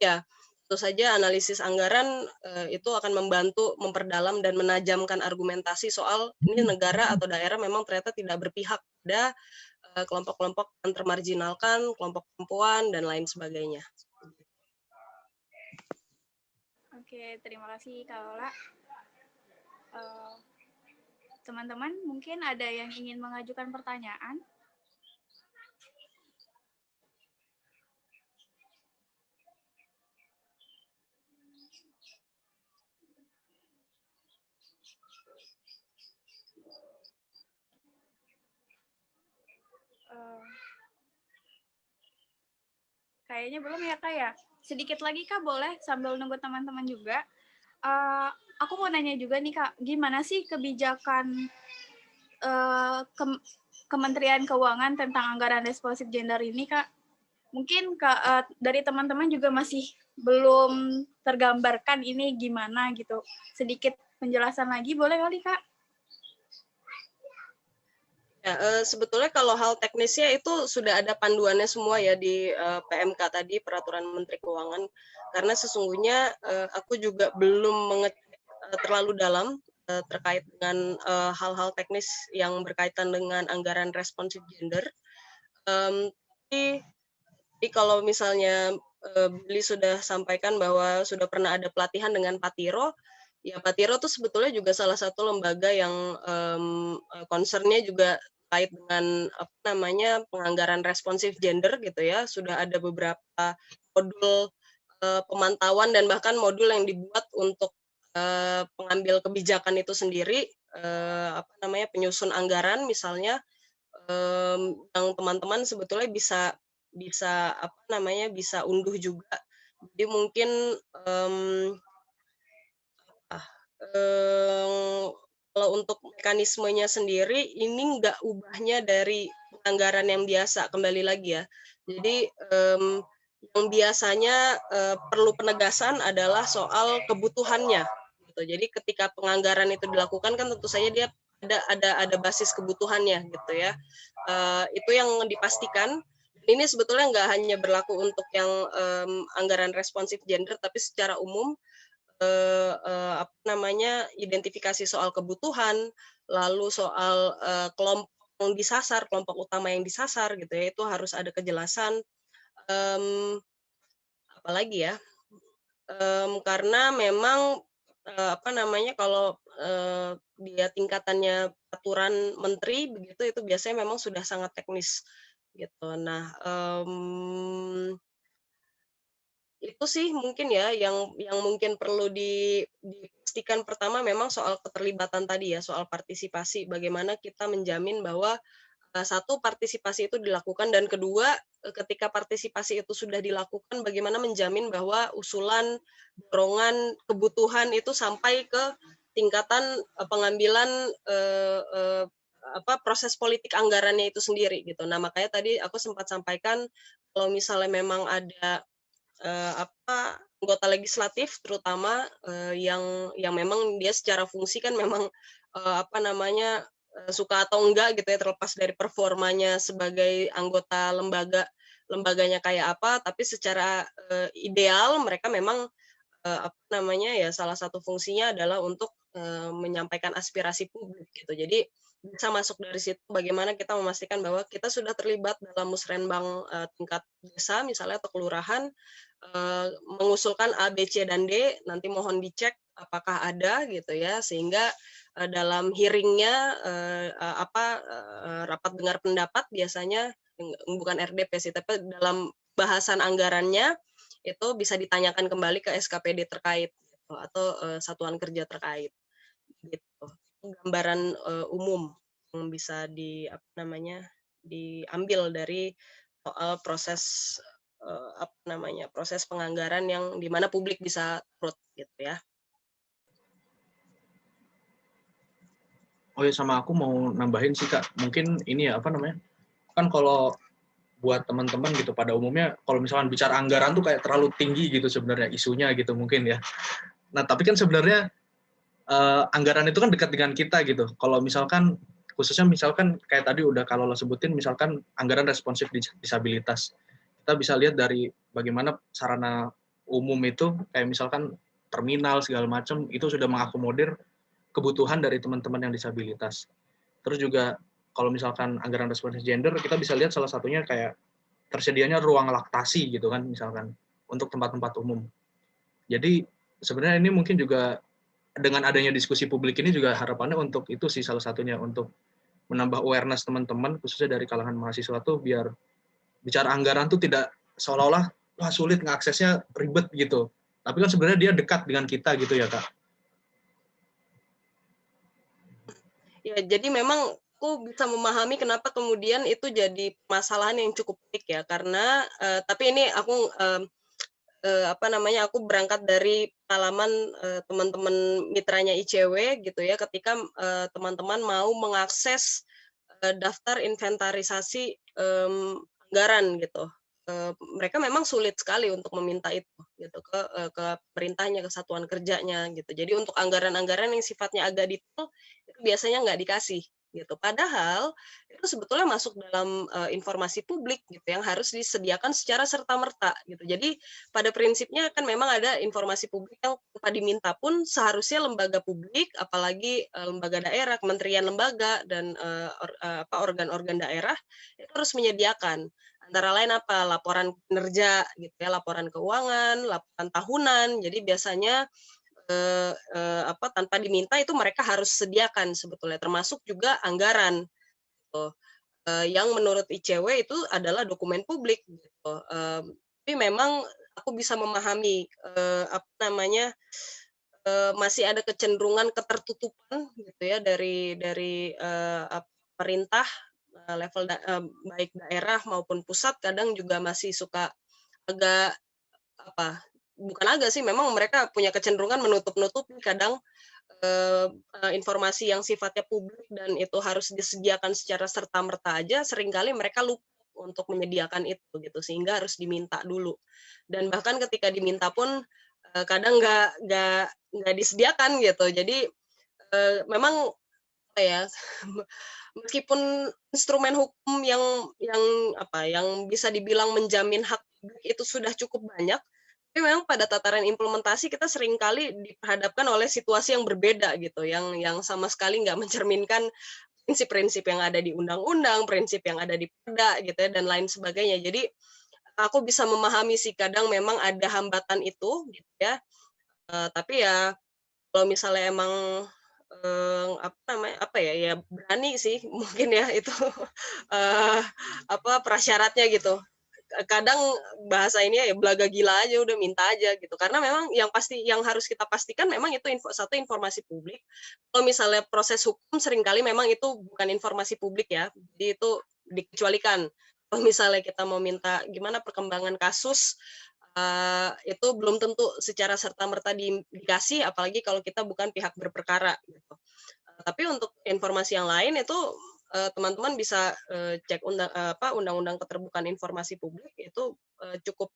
[SPEAKER 5] ya tentu saja analisis anggaran itu akan membantu memperdalam dan menajamkan argumentasi soal ini negara atau daerah memang ternyata tidak berpihak pada kelompok-kelompok yang termarginalkan, kelompok perempuan dan lain sebagainya.
[SPEAKER 2] Oke, terima kasih Kak Lola. Teman-teman mungkin ada yang ingin mengajukan pertanyaan? Kayaknya belum ya Kak ya. Sedikit lagi Kak boleh sambil nunggu teman-teman juga. Aku mau nanya juga nih Kak, gimana sih kebijakan Kementerian Keuangan tentang anggaran responsif gender ini Kak? Mungkin Kak, dari teman-teman juga masih belum tergambarkan ini gimana gitu. Sedikit penjelasan lagi boleh kali Kak?
[SPEAKER 5] Ya, sebetulnya kalau hal teknisnya itu sudah ada panduannya semua ya di PMK tadi, Peraturan Menteri Keuangan. Karena sesungguhnya aku juga belum mengecek terlalu dalam terkait dengan hal-hal teknis yang berkaitan dengan anggaran responsif gender. Tapi kalau misalnya Billy sudah sampaikan bahwa sudah pernah ada pelatihan dengan Patiro, ya Patiro tuh sebetulnya juga salah satu lembaga yang concernnya juga terkait dengan apa namanya penganggaran responsif gender gitu ya. Sudah ada beberapa modul pemantauan dan bahkan modul yang dibuat untuk pengambil kebijakan itu sendiri, apa namanya penyusun anggaran misalnya, yang teman-teman sebetulnya bisa apa namanya bisa unduh juga. Jadi mungkin kalau untuk mekanismenya sendiri ini nggak ubahnya dari anggaran yang biasa, kembali lagi ya. Jadi yang biasanya perlu penegasan adalah soal kebutuhannya. Gitu. Jadi ketika penganggaran itu dilakukan kan tentu saja dia ada basis kebutuhannya gitu ya. Itu yang dipastikan. Ini sebetulnya nggak hanya berlaku untuk yang anggaran responsif gender, tapi secara umum apa namanya identifikasi soal kebutuhan, lalu soal kelompok yang disasar, kelompok utama yang disasar gitu ya, itu harus ada kejelasan. Apalagi ya, karena memang apa namanya kalau dia tingkatannya peraturan menteri begitu itu biasanya memang sudah sangat teknis gitu. Nah, itu sih mungkin ya yang mungkin perlu dipastikan pertama memang soal keterlibatan tadi ya, soal partisipasi, bagaimana kita menjamin bahwa satu partisipasi itu dilakukan dan kedua ketika partisipasi itu sudah dilakukan bagaimana menjamin bahwa usulan, dorongan, kebutuhan itu sampai ke tingkatan pengambilan proses politik anggarannya itu sendiri gitu. Nah, makanya tadi aku sempat sampaikan kalau misalnya memang ada anggota legislatif terutama yang memang dia secara fungsi kan memang apa namanya suka atau enggak gitu ya terlepas dari performanya sebagai anggota lembaganya kayak apa, tapi secara ideal mereka memang apa namanya ya salah satu fungsinya adalah untuk menyampaikan aspirasi publik gitu. Jadi bisa masuk dari situ bagaimana kita memastikan bahwa kita sudah terlibat dalam musrenbang tingkat desa misalnya atau kelurahan, mengusulkan A, B, C, dan D, nanti mohon dicek apakah ada gitu ya, sehingga dalam hearing-nya rapat dengar pendapat biasanya bukan RDP sih, tapi dalam bahasan anggarannya itu bisa ditanyakan kembali ke SKPD terkait gitu, atau satuan kerja terkait gitu. Gambaran umum yang bisa diambil dari soal proses proses penganggaran yang dimana publik bisa turut gitu ya.
[SPEAKER 4] Oh ya, sama aku mau nambahin sih Kak, mungkin ini ya kan kalau buat teman-teman gitu pada umumnya kalau misalkan bicara anggaran tuh kayak terlalu tinggi gitu sebenarnya isunya gitu mungkin ya. Nah tapi kan sebenarnya anggaran itu kan dekat dengan kita gitu. Kalau misalkan khususnya misalkan kayak tadi udah kalau lo sebutin misalkan anggaran responsif disabilitas, kita bisa lihat dari bagaimana sarana umum itu kayak misalkan terminal segala macam itu sudah mengakomodir kebutuhan dari teman-teman yang disabilitas. Terus juga kalau misalkan anggaran responsif gender, kita bisa lihat salah satunya kayak tersedianya ruang laktasi gitu kan misalkan untuk tempat-tempat umum. Jadi sebenarnya ini mungkin juga dengan adanya diskusi publik ini juga harapannya untuk itu sih salah satunya, untuk menambah awareness teman-teman khususnya dari kalangan mahasiswa tuh biar bicara anggaran tuh tidak seolah-olah wah sulit ngaksesnya, ribet gitu. Tapi kan sebenarnya dia dekat dengan kita gitu ya, Kak.
[SPEAKER 5] Ya, jadi memang aku bisa memahami kenapa kemudian itu jadi permasalahan yang cukup pelik ya, karena tapi ini aku aku berangkat dari pengalaman teman-teman mitranya ICW gitu ya, ketika teman-teman mau mengakses daftar inventarisasi anggaran gitu. Mereka memang sulit sekali untuk meminta itu gitu ke perintahnya, ke satuan kerjanya gitu. Jadi untuk anggaran-anggaran yang sifatnya agak detail itu biasanya nggak dikasih gitu. Padahal itu sebetulnya masuk dalam informasi publik gitu yang harus disediakan secara serta-merta gitu. Jadi pada prinsipnya kan memang ada informasi publik yang tanpa diminta pun seharusnya lembaga publik, apalagi lembaga daerah, kementerian lembaga dan organ-organ daerah itu harus menyediakan. Antara lain apa? Laporan kinerja gitu ya, laporan keuangan, laporan tahunan. Jadi biasanya tanpa diminta itu mereka harus sediakan sebetulnya, termasuk juga anggaran gitu. Yang menurut ICW itu adalah dokumen publik gitu. Tapi memang aku bisa memahami masih ada kecenderungan ketertutupan gitu ya dari pemerintah level baik daerah maupun pusat, kadang juga masih suka agak bukan agak sih, memang mereka punya kecenderungan menutup-nutupi kadang informasi yang sifatnya publik dan itu harus disediakan secara serta-merta aja, seringkali mereka lupa untuk menyediakan itu gitu, sehingga harus diminta dulu. Dan bahkan ketika diminta pun kadang nggak disediakan gitu. Jadi memang meskipun instrumen hukum yang bisa dibilang menjamin hak publik itu sudah cukup banyak, tapi memang pada tataran implementasi kita seringkali diperhadapkan oleh situasi yang berbeda gitu, yang sama sekali nggak mencerminkan prinsip-prinsip yang ada di undang-undang, prinsip yang ada di Perda gitu ya, dan lain sebagainya. Jadi aku bisa memahami sih kadang memang ada hambatan itu gitu ya. Tapi ya kalau misalnya emang berani sih mungkin ya itu prasyaratnya gitu. Kadang bahasa ini ya belaga gila aja, udah minta aja gitu, karena memang yang harus kita pastikan memang itu satu informasi publik. Kalau misalnya proses hukum seringkali memang itu bukan informasi publik ya, jadi itu dikecualikan. Kalau misalnya kita mau minta gimana perkembangan kasus, itu belum tentu secara serta-merta dikasih, apalagi kalau kita bukan pihak berperkara gitu. Tapi untuk informasi yang lain itu teman-teman bisa cek Undang-Undang Keterbukaan Informasi Publik, itu cukup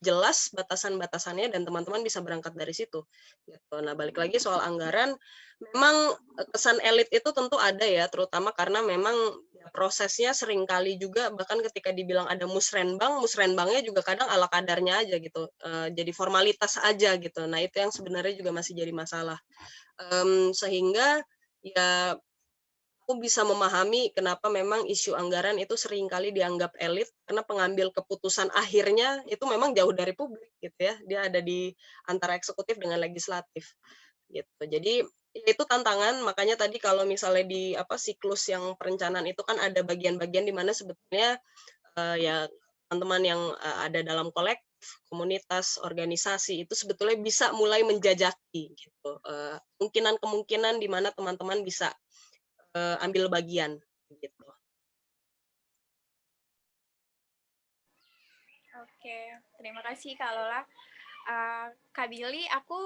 [SPEAKER 5] jelas batasan-batasannya dan teman-teman bisa berangkat dari situ. Gitu. Nah, balik lagi soal anggaran, memang kesan elit itu tentu ada ya, terutama karena memang prosesnya seringkali juga bahkan ketika dibilang ada musrenbangnya juga kadang ala kadarnya aja gitu, jadi formalitas aja gitu. Nah, itu yang sebenarnya juga masih jadi masalah. Sehingga ya aku bisa memahami kenapa memang isu anggaran itu seringkali dianggap elit, karena pengambil keputusan akhirnya itu memang jauh dari publik gitu ya, dia ada di antara eksekutif dengan legislatif gitu. Jadi itu tantangan, makanya tadi kalau misalnya di siklus yang perencanaan itu kan ada bagian-bagian di mana sebetulnya ya teman-teman yang ada dalam kolektif, komunitas, organisasi itu sebetulnya bisa mulai menjajaki gitu kemungkinan-kemungkinan di mana teman-teman bisa ambil bagian gitu.
[SPEAKER 2] Oke, terima kasih Kak Lola. Kak Billy, aku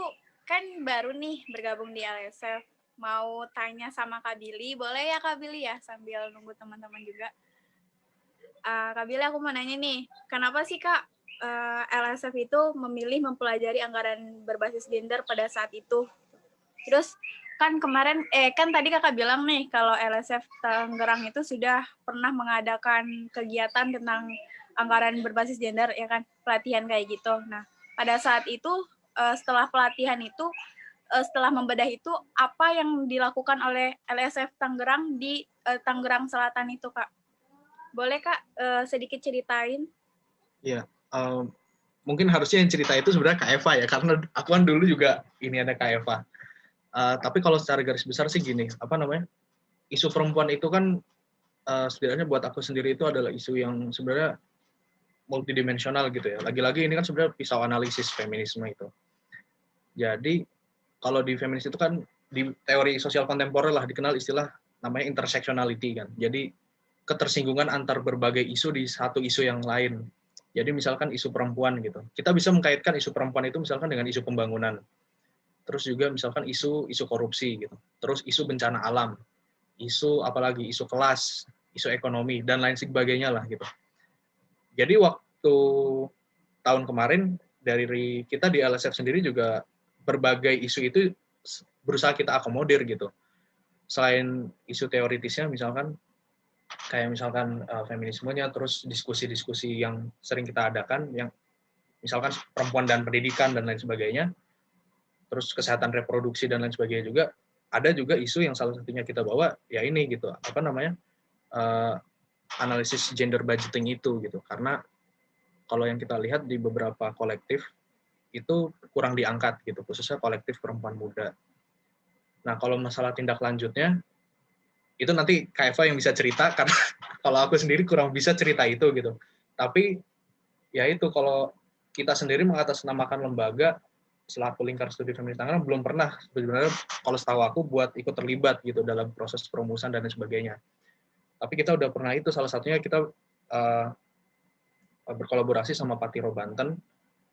[SPEAKER 2] kan baru nih bergabung di LSF. Mau tanya sama Kak Billy, boleh ya Kak Billy ya, sambil nunggu teman-teman juga. Kak Billy, aku mau nanya nih, kenapa sih Kak LSF itu memilih mempelajari anggaran berbasis gender pada saat itu? Terus kan kemarin, kan tadi Kakak bilang nih, kalau LSF Tangerang itu sudah pernah mengadakan kegiatan tentang anggaran berbasis gender, ya kan, pelatihan kayak gitu. Nah, pada saat itu, setelah pelatihan itu, setelah membedah itu, apa yang dilakukan oleh LSF Tangerang di Tangerang Selatan itu, Kak? Boleh Kak sedikit ceritain?
[SPEAKER 4] Iya, mungkin harusnya yang cerita itu sebenarnya Kak Eva ya, karena aku kan dulu juga ini ada Kak Eva. Tapi kalau secara garis besar sih gini, isu perempuan itu kan setidaknya buat aku sendiri itu adalah isu yang sebenarnya multidimensional gitu ya. Lagi-lagi ini kan sebenarnya pisau analisis feminisme itu. Jadi kalau di feminis itu kan di teori sosial kontemporer lah dikenal istilah namanya intersectionality kan. Jadi ketersinggungan antar berbagai isu di satu isu yang lain. Jadi misalkan isu perempuan gitu. Kita bisa mengkaitkan isu perempuan itu misalkan dengan isu pembangunan. Terus juga misalkan isu korupsi gitu. Terus isu bencana alam. Isu apalagi isu kelas, isu ekonomi dan lain sebagainya lah gitu. Jadi waktu tahun kemarin dari kita di LSF sendiri juga berbagai isu itu berusaha kita akomodir gitu. Selain isu teoritisnya misalkan kayak misalkan feminismenya, terus diskusi-diskusi yang sering kita adakan yang misalkan perempuan dan pendidikan dan lain sebagainya, terus kesehatan reproduksi dan lain sebagainya juga, ada juga isu yang salah satunya kita bawa ya ini gitu, analisis gender budgeting itu gitu, karena kalau yang kita lihat di beberapa kolektif itu kurang diangkat gitu, khususnya kolektif perempuan muda. Nah kalau masalah tindak lanjutnya itu nanti Kak Eva yang bisa cerita, karena kalau aku sendiri kurang bisa cerita itu gitu. Tapi ya itu, kalau kita sendiri mengatasnamakan lembaga selaku Lingkar Studi Feminis Tangerang belum pernah sebenarnya kalau setahu aku buat ikut terlibat gitu dalam proses perumusan dan lain sebagainya. Tapi kita udah pernah itu, salah satunya kita berkolaborasi sama Patiro Banten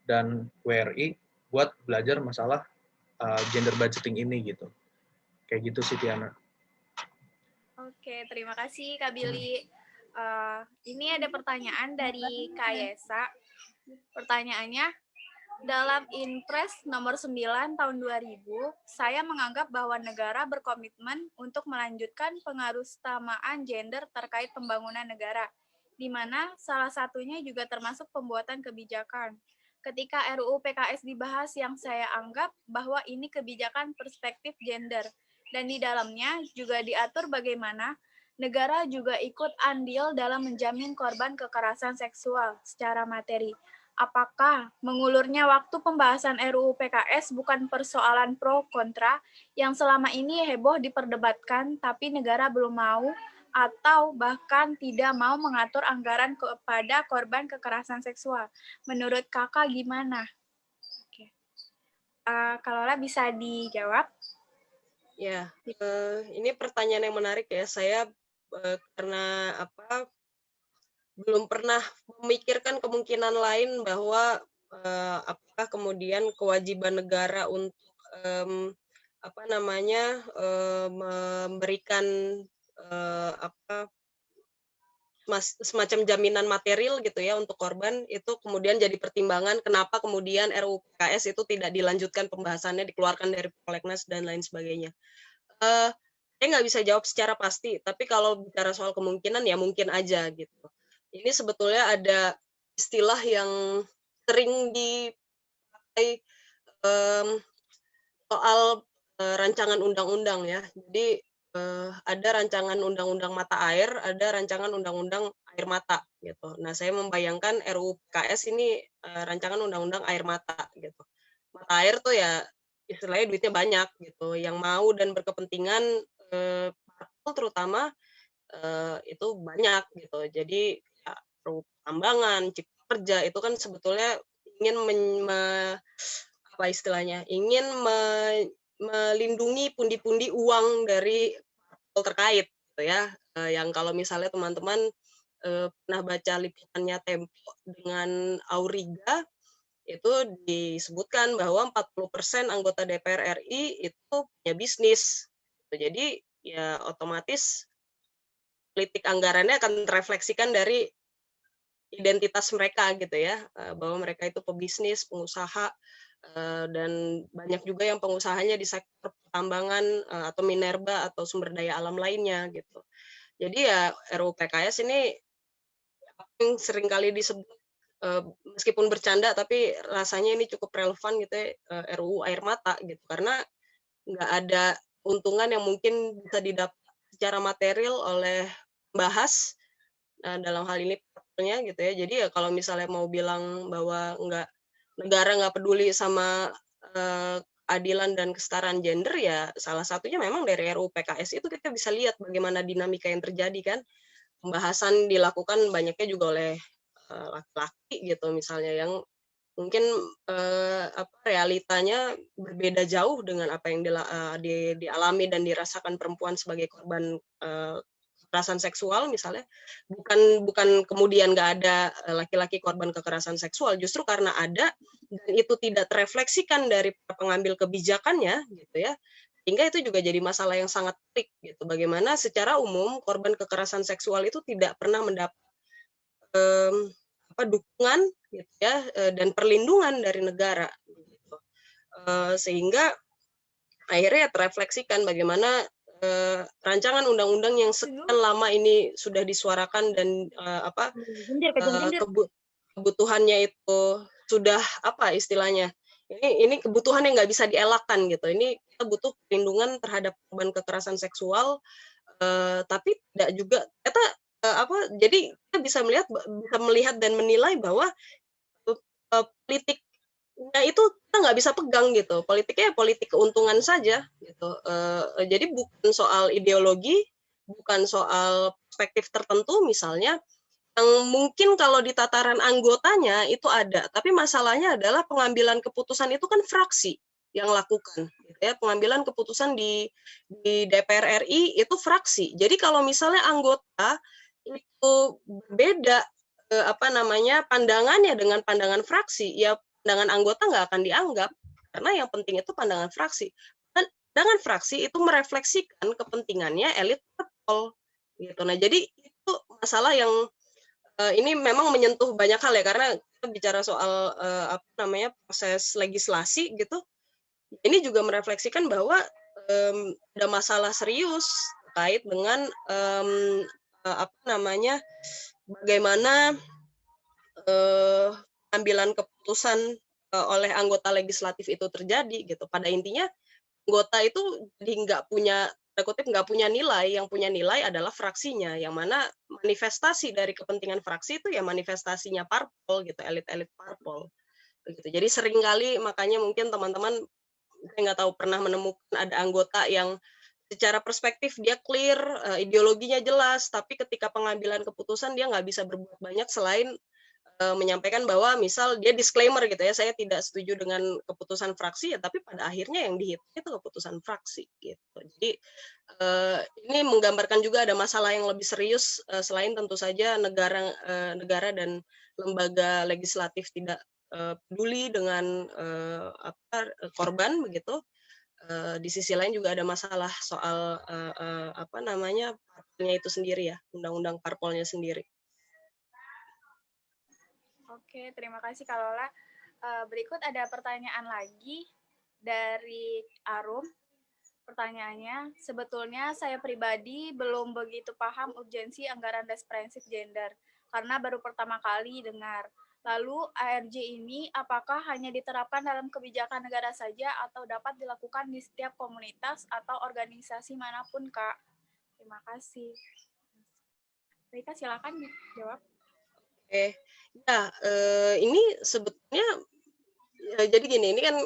[SPEAKER 4] dan WRI buat belajar masalah gender budgeting ini gitu. Kayak gitu sih Tiana.
[SPEAKER 2] Oke, terima kasih Kak Billy. Ini ada pertanyaan dari Kak Yesa. Pertanyaannya, dalam Inpres nomor 9 tahun 2000, saya menganggap bahwa negara berkomitmen untuk melanjutkan pengaruhutamaan gender terkait pembangunan negara, di mana salah satunya juga termasuk pembuatan kebijakan. Ketika RUU PKS dibahas, yang saya anggap bahwa ini kebijakan perspektif gender, dan di dalamnya juga diatur bagaimana negara juga ikut andil dalam menjamin korban kekerasan seksual secara materi. Apakah mengulurnya waktu pembahasan RUU PKS bukan persoalan pro kontra yang selama ini heboh diperdebatkan, tapi negara belum mau atau bahkan tidak mau mengatur anggaran kepada korban kekerasan seksual? Menurut Kakak gimana? Oke. Kalau bisa dijawab.
[SPEAKER 5] Ya, ini pertanyaan yang menarik ya. Saya karena belum pernah memikirkan kemungkinan lain bahwa apakah kemudian kewajiban negara untuk memberikan semacam jaminan material gitu ya untuk korban itu kemudian jadi pertimbangan kenapa kemudian RUU PKS itu tidak dilanjutkan pembahasannya, dikeluarkan dari prolegnas dan lain sebagainya. Saya nggak bisa jawab secara pasti, tapi kalau bicara soal kemungkinan ya mungkin aja gitu. Ini sebetulnya ada istilah yang sering dipakai soal rancangan undang-undang ya. Jadi ada rancangan undang-undang mata air, ada rancangan undang-undang air mata gitu. Nah, saya membayangkan RUU PKS ini rancangan undang-undang air mata gitu. Mata air tuh ya istilahnya duitnya banyak gitu. Yang mau dan berkepentingan terutama itu banyak gitu. Jadi ya, pertambangan, cipta kerja itu kan sebetulnya ingin ingin melindungi pundi-pundi uang dari terkait gitu ya. Yang kalau misalnya teman-teman pernah baca liputannya Tempo dengan Auriga, itu disebutkan bahwa 40% anggota DPR RI itu punya bisnis. Jadi ya otomatis politik anggarannya akan terefleksikan dari identitas mereka gitu ya, bahwa mereka itu pebisnis, pengusaha, dan banyak juga yang pengusahanya di sektor pertambangan atau minerba atau sumber daya alam lainnya gitu. Jadi ya RUU PKS ini yang sering kali disebut meskipun bercanda tapi rasanya ini cukup relevan gitu ya, RUU air mata gitu, karena nggak ada keuntungan yang mungkin bisa didapat secara material oleh pembahas dalam hal ini gitu ya. Jadi ya kalau misalnya mau bilang bahwa nggak negara nggak peduli sama keadilan dan kesetaraan gender, ya salah satunya memang dari RUU PKS itu kita bisa lihat bagaimana dinamika yang terjadi kan. Pembahasan dilakukan banyaknya juga oleh laki-laki gitu misalnya, yang mungkin realitanya berbeda jauh dengan apa yang dialami dan dirasakan perempuan sebagai korban kekerasan seksual misalnya. Bukan kemudian nggak ada laki-laki korban kekerasan seksual, justru karena ada dan itu tidak terefleksikan dari pengambil kebijakannya gitu ya, sehingga itu juga jadi masalah yang sangat pelik gitu. Bagaimana secara umum korban kekerasan seksual itu tidak pernah mendapat dukungan gitu ya, dan perlindungan dari negara gitu. Sehingga akhirnya terefleksikan bagaimana rancangan undang-undang yang sekian lama ini sudah disuarakan dan kebutuhannya itu sudah apa istilahnya, ini kebutuhan yang nggak bisa dielakkan gitu. Ini kita butuh perlindungan terhadap korban kekerasan seksual, tapi tidak juga jadi kita bisa melihat dan menilai bahwa politiknya itu kita nggak bisa pegang gitu. Politiknya politik keuntungan saja gitu. Jadi bukan soal ideologi, bukan soal perspektif tertentu misalnya, yang mungkin kalau di tataran anggotanya itu ada, tapi masalahnya adalah pengambilan keputusan itu kan fraksi yang lakukan, gitu ya. Pengambilan keputusan di DPR RI itu fraksi. Jadi kalau misalnya anggota itu beda pandangannya dengan pandangan fraksi, ya pandangan anggota nggak akan dianggap, karena yang penting itu pandangan fraksi. Dan pandangan fraksi itu merefleksikan kepentingannya elit parpol, gitu. Nah, jadi itu masalah yang ini memang menyentuh banyak hal ya, karena kita bicara soal proses legislasi gitu. Ini juga merefleksikan bahwa ada masalah serius terkait dengan bagaimana pengambilan keputusan oleh anggota legislatif itu terjadi gitu. Pada intinya anggota itu jadi nggak punya nilai, yang punya nilai adalah fraksinya, yang mana manifestasi dari kepentingan fraksi itu ya manifestasinya parpol gitu, elit-elit parpol begitu. Jadi seringkali makanya mungkin teman-teman saya nggak tahu pernah menemukan ada anggota yang secara perspektif dia clear, ideologinya jelas, tapi ketika pengambilan keputusan dia nggak bisa berbuat banyak selain menyampaikan bahwa misal dia disclaimer gitu ya, saya tidak setuju dengan keputusan fraksi ya, tapi pada akhirnya yang dihitung itu keputusan fraksi gitu. Jadi ini menggambarkan juga ada masalah yang lebih serius selain tentu saja negara dan lembaga legislatif tidak peduli dengan korban begitu. Di sisi lain juga ada masalah soal parpolnya itu sendiri ya, undang-undang parpolnya sendiri.
[SPEAKER 2] Oke, terima kasih Kak Lola. Berikut ada pertanyaan lagi dari Arum. Pertanyaannya, sebetulnya saya pribadi belum begitu paham urgensi anggaran desprensif gender, karena baru pertama kali dengar. Lalu ARJ ini apakah hanya diterapkan dalam kebijakan negara saja atau dapat dilakukan di setiap komunitas atau organisasi manapun, Kak? Terima kasih. Rika, silakan jawab.
[SPEAKER 5] Oke, ya ini sebetulnya jadi gini, ini kan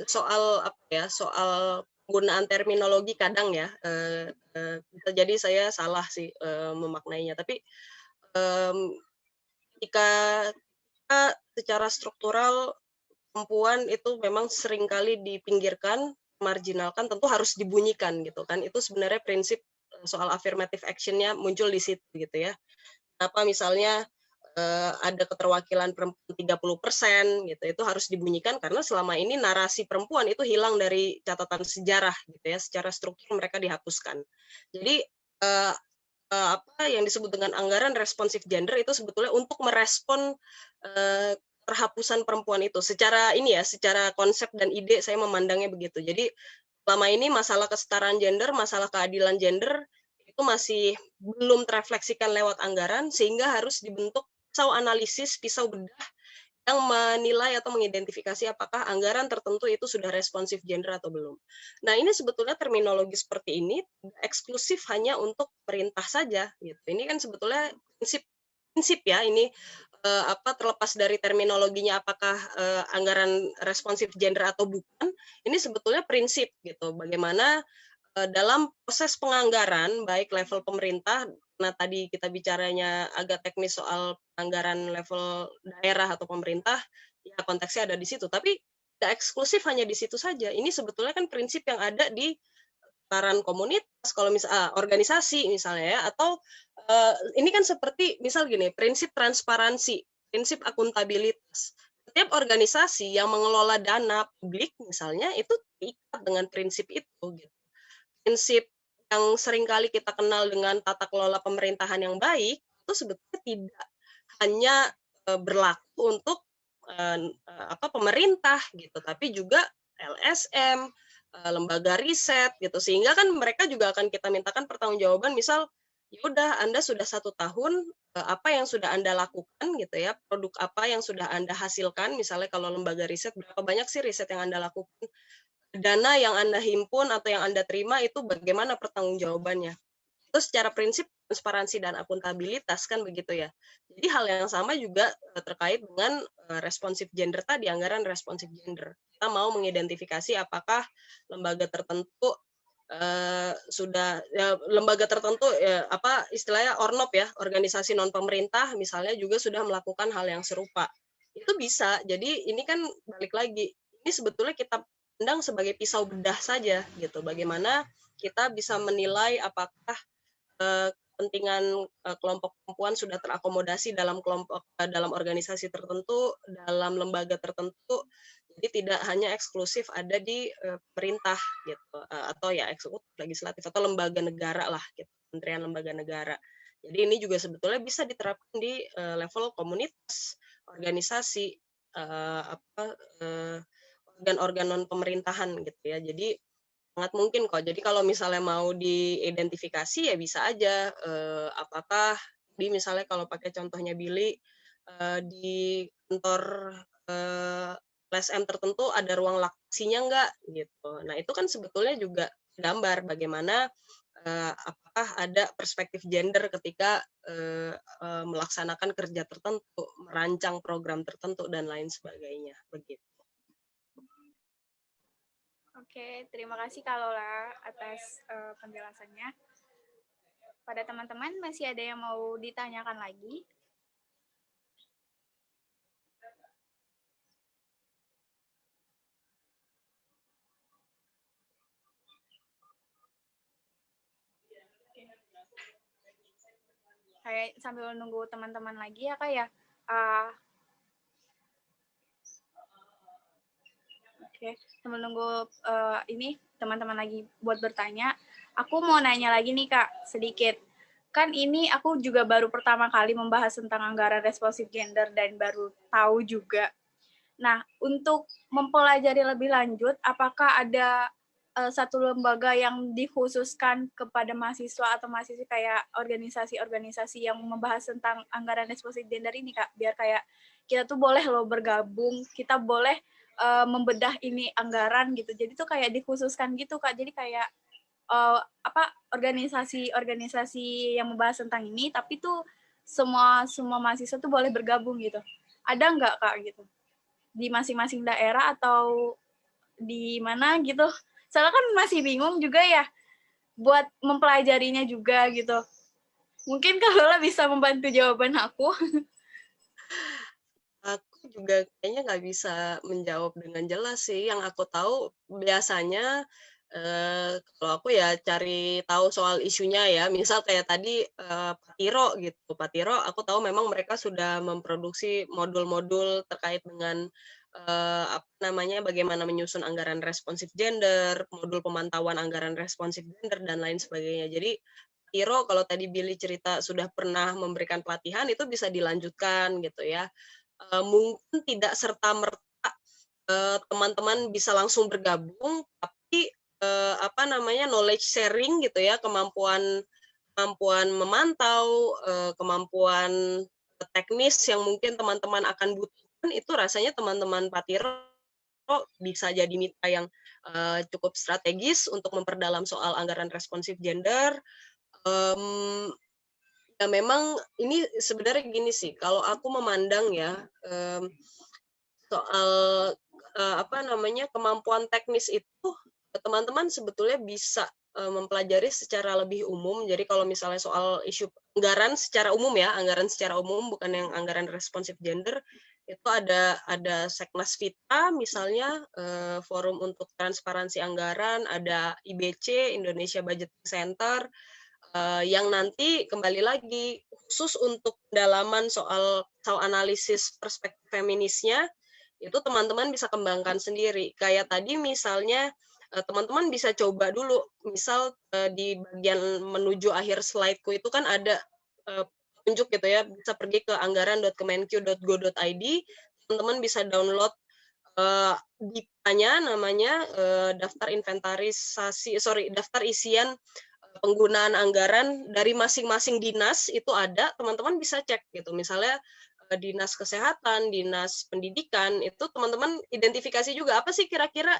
[SPEAKER 5] soal soal penggunaan terminologi kadang ya, jadi saya salah sih memaknainya, tapi ketika secara struktural perempuan itu memang seringkali dipinggirkan, marginalkan, tentu harus dibunyikan gitu kan. Itu sebenarnya prinsip soal affirmative action-nya muncul di situ gitu ya. Kenapa misalnya ada keterwakilan perempuan 30% gitu, itu harus dibunyikan karena selama ini narasi perempuan itu hilang dari catatan sejarah gitu ya, secara struktur mereka dihapuskan. Jadi yang disebut dengan anggaran responsif gender itu sebetulnya untuk merespon terhapusan perempuan itu. Secara konsep dan ide saya memandangnya begitu. Jadi selama ini masalah kesetaraan gender, masalah keadilan gender itu masih belum terefleksikan lewat anggaran, sehingga harus dibentuk pisau analisis, pisau bedah yang menilai atau mengidentifikasi apakah anggaran tertentu itu sudah responsif gender atau belum. Nah, ini sebetulnya terminologi seperti ini eksklusif hanya untuk perintah saja gitu. Ini kan sebetulnya prinsip ya, ini terlepas dari terminologinya apakah anggaran responsif gender atau bukan, ini sebetulnya prinsip gitu. Bagaimana dalam proses penganggaran baik level pemerintah, nah tadi kita bicaranya agak teknis soal anggaran level daerah atau pemerintah, ya konteksnya ada di situ. Tapi tidak eksklusif hanya di situ saja. Ini sebetulnya kan prinsip yang ada di tataran komunitas, kalau organisasi misalnya ya, atau ini kan seperti misal gini, prinsip transparansi, prinsip akuntabilitas. Setiap organisasi yang mengelola dana publik misalnya itu terikat dengan prinsip itu. Gitu. Prinsip yang seringkali kita kenal dengan tata kelola pemerintahan yang baik itu sebetulnya tidak hanya berlaku untuk pemerintah gitu, tapi juga LSM, lembaga riset gitu, sehingga kan mereka juga akan kita mintakan pertanggungjawaban. Misal, ya udah Anda sudah 1 tahun, apa yang sudah Anda lakukan gitu ya, produk apa yang sudah Anda hasilkan, misalnya kalau lembaga riset berapa banyak sih riset yang Anda lakukan, dana yang Anda himpun atau yang Anda terima itu bagaimana pertanggungjawabannya. Terus secara prinsip transparansi dan akuntabilitas kan begitu ya. Jadi hal yang sama juga terkait dengan responsif gender tadi, anggaran responsif gender. Kita mau mengidentifikasi apakah lembaga tertentu sudah ya, lembaga tertentu ya, apa istilahnya ORNOP ya, organisasi non pemerintah misalnya juga sudah melakukan hal yang serupa. Itu bisa. Jadi ini kan balik lagi, ini sebetulnya kita pandang sebagai pisau bedah saja gitu. Bagaimana kita bisa menilai apakah kepentingan kelompok perempuan sudah terakomodasi dalam dalam organisasi tertentu, dalam lembaga tertentu. Jadi tidak hanya eksklusif ada di pemerintah gitu, atau ya eksekutif, legislatif atau lembaga negara lah gitu, kementerian lembaga negara. Jadi ini juga sebetulnya bisa diterapkan di level komunitas, organisasi, organ-organ non pemerintahan gitu ya. Jadi sangat mungkin kok. Jadi kalau misalnya mau diidentifikasi ya bisa aja apakah misalnya kalau pakai contohnya Billy di kantor LSM tertentu ada ruang laktasinya enggak gitu. Nah, itu kan sebetulnya juga gambar bagaimana apakah ada perspektif gender ketika melaksanakan kerja tertentu, merancang program tertentu dan lain sebagainya begitu.
[SPEAKER 2] Oke, terima kasih Kak Lola atas penjelasannya. Pada teman-teman masih ada yang mau ditanyakan lagi? Kayak sambil nunggu teman-teman lagi ya Kak ya. Oke, sambil nunggu ini teman-teman lagi buat bertanya, aku mau nanya lagi nih Kak, sedikit. Kan ini aku juga baru pertama kali membahas tentang anggaran responsif gender dan baru tahu juga. Nah, untuk mempelajari lebih lanjut, apakah ada satu lembaga yang dikhususkan kepada mahasiswa atau mahasiswa kayak organisasi-organisasi yang membahas tentang anggaran responsif gender ini Kak, biar kayak kita tuh boleh loh bergabung, kita boleh membedah ini anggaran gitu. Jadi tuh kayak dikhususkan gitu Kak. Jadi kayak organisasi-organisasi yang membahas tentang ini, tapi tuh semua mahasiswa tuh boleh bergabung gitu. Ada nggak Kak gitu? Di masing-masing daerah atau di mana gitu? Soalnya kan masih bingung juga ya buat mempelajarinya juga gitu. Mungkin Kak Lola bisa membantu jawaban aku.
[SPEAKER 5] Aku juga kayaknya nggak bisa menjawab dengan jelas sih. Yang aku tahu biasanya kalau aku ya cari tahu soal isunya ya. Misal kayak tadi Patiro gitu. Patiro aku tahu memang mereka sudah memproduksi modul-modul terkait dengan bagaimana menyusun anggaran responsif gender, modul pemantauan anggaran responsif gender dan lain sebagainya. Jadi Patiro kalau tadi Billy cerita sudah pernah memberikan pelatihan itu bisa dilanjutkan gitu ya. Mungkin tidak serta-merta teman-teman bisa langsung bergabung, tapi knowledge sharing gitu ya, kemampuan memantau, kemampuan teknis yang mungkin teman-teman akan butuhkan itu rasanya teman-teman Patiro bisa jadi mitra yang cukup strategis untuk memperdalam soal anggaran responsif gender. ya memang ini sebenarnya gini sih, kalau aku memandang ya, soal apa namanya, kemampuan teknis itu teman-teman sebetulnya bisa mempelajari secara lebih umum. Jadi kalau misalnya soal isu anggaran secara umum ya, anggaran secara umum bukan yang anggaran responsif gender, itu ada Seknas Vita misalnya, forum untuk transparansi anggaran, ada IBC Indonesia Budgeting Center, yang nanti kembali lagi khusus untuk pendalaman soal analisis perspektif feminisnya, itu teman-teman bisa kembangkan sendiri. Kayak tadi misalnya teman-teman bisa coba dulu, misal di bagian menuju akhir slide-ku itu kan ada petunjuk gitu ya, bisa pergi ke anggaran.kemenq.go.id, teman-teman bisa download DIPA-nya namanya daftar isian penggunaan anggaran dari masing-masing dinas itu ada, teman-teman bisa cek gitu. Misalnya dinas kesehatan, dinas pendidikan, itu teman-teman identifikasi juga apa sih kira-kira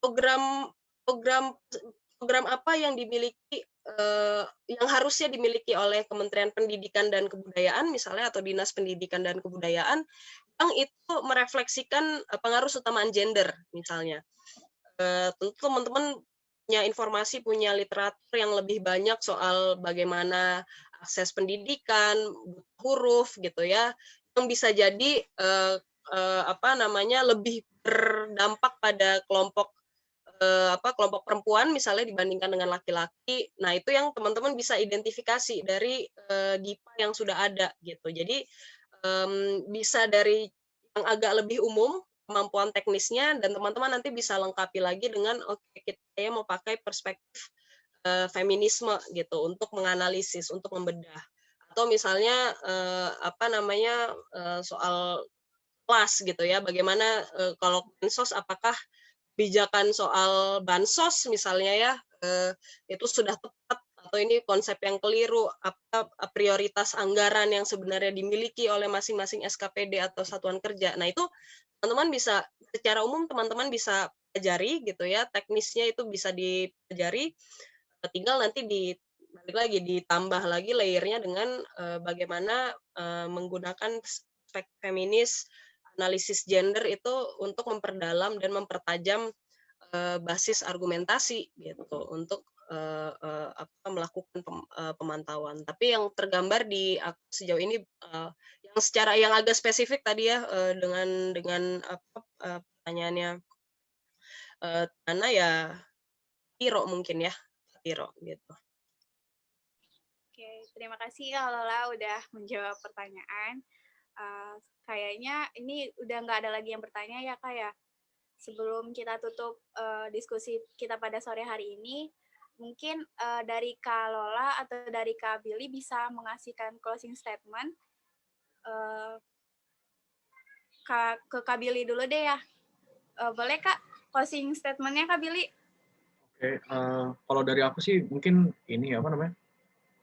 [SPEAKER 5] program apa yang dimiliki, yang harusnya dimiliki oleh Kementerian Pendidikan dan Kebudayaan misalnya, atau Dinas Pendidikan dan Kebudayaan, yang itu merefleksikan pengaruh utamaan gender misalnya. Tentu teman-teman punya informasi, punya literatur yang lebih banyak soal bagaimana akses pendidikan, huruf gitu ya, yang bisa jadi apa namanya, lebih berdampak pada kelompok kelompok perempuan misalnya dibandingkan dengan laki-laki. Nah, itu yang teman-teman bisa identifikasi dari DIPA yang sudah ada gitu. Jadi bisa dari yang agak lebih umum kemampuan teknisnya, dan teman-teman nanti bisa lengkapi lagi dengan kita mau pakai perspektif feminisme gitu untuk menganalisis, untuk membedah. Atau misalnya apa namanya, soal kelas gitu ya, bagaimana kalau bansos, apakah kebijakan soal bansos misalnya ya, itu sudah tepat atau ini konsep yang keliru, apa prioritas anggaran yang sebenarnya dimiliki oleh masing-masing SKPD atau satuan kerja. Nah, itu teman-teman bisa secara umum teman-teman bisa pelajari gitu ya, teknisnya itu bisa dipelajari, tinggal nanti balik lagi ditambah lagi layernya dengan bagaimana menggunakan perspektif feminis, analisis gender itu untuk memperdalam dan mempertajam basis argumentasi gitu untuk melakukan pemantauan. Tapi yang tergambar di aku sejauh ini yang secara yang agak spesifik tadi ya, dengan pertanyaannya Tana ya, Tiro mungkin ya, Tiro gitu.
[SPEAKER 2] Oke, terima kasih Kak Lola udah menjawab pertanyaan. Kayaknya ini udah nggak ada lagi yang bertanya ya Kak ya. Sebelum kita tutup diskusi kita pada sore hari ini, mungkin dari Kak Lola atau dari Kak Billy bisa mengasihkan closing statement. Ke Kak Billy dulu deh ya. Boleh Kak, closing statement-nya Kak Billy?
[SPEAKER 4] Oke, kalau dari aku sih mungkin ini apa namanya,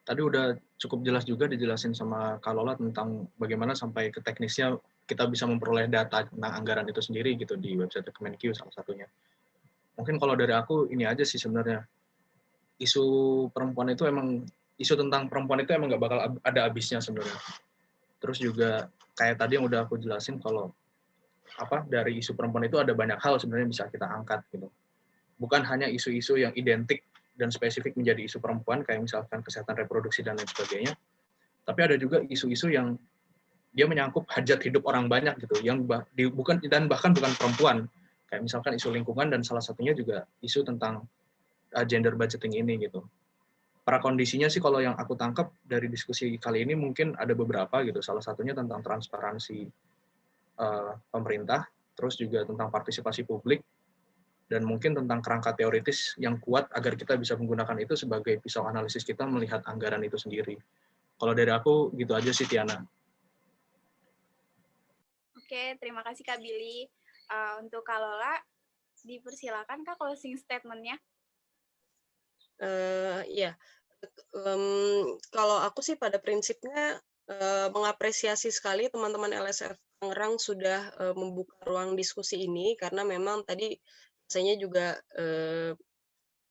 [SPEAKER 4] tadi udah cukup jelas juga dijelasin sama Kak Lola tentang bagaimana sampai ke teknisnya kita bisa memperoleh data tentang anggaran itu sendiri gitu di website Kemenq salah satunya. Mungkin kalau dari aku ini aja sih sebenarnya, isu perempuan itu emang, isu tentang perempuan itu emang nggak bakal ada habisnya sebenarnya. Terus juga kayak tadi yang udah aku jelasin, kalau dari isu perempuan itu ada banyak hal sebenarnya bisa kita angkat gitu. Bukan hanya isu-isu yang identik dan spesifik menjadi isu perempuan, kayak misalkan kesehatan reproduksi dan lain sebagainya, tapi ada juga isu-isu yang dia menyangkut hajat hidup orang banyak gitu, yang bahkan bukan perempuan, kayak misalkan isu lingkungan, dan salah satunya juga isu tentang gender budgeting ini gitu. Prakondisinya sih kalau yang aku tangkap dari diskusi kali ini mungkin ada beberapa gitu, salah satunya tentang transparansi pemerintah, terus juga tentang partisipasi publik, dan mungkin tentang kerangka teoritis yang kuat agar kita bisa menggunakan itu sebagai pisau analisis kita melihat anggaran itu sendiri. Kalau dari aku gitu aja sih, Tiana.
[SPEAKER 2] Oke, terima kasih Kak Billy. Untuk Kak Lola, dipersilakan Kak closing statement-nya.
[SPEAKER 5] Ya, kalau aku sih pada prinsipnya mengapresiasi sekali teman-teman LSF Tangerang sudah membuka ruang diskusi ini, karena memang tadi saya juga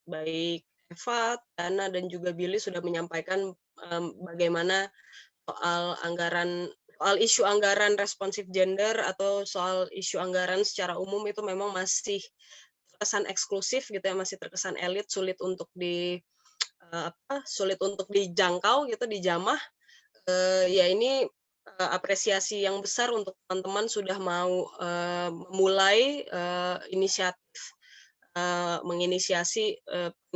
[SPEAKER 5] baik Eva, Dana, dan juga Billy sudah menyampaikan bagaimana soal isu anggaran responsif gender atau soal isu anggaran secara umum itu memang masih terkesan eksklusif gitu ya, masih terkesan elit, sulit untuk dijangkau gitu, dijamah. Ya ini apresiasi yang besar untuk teman-teman sudah mau memulai inisiatif menginisiasi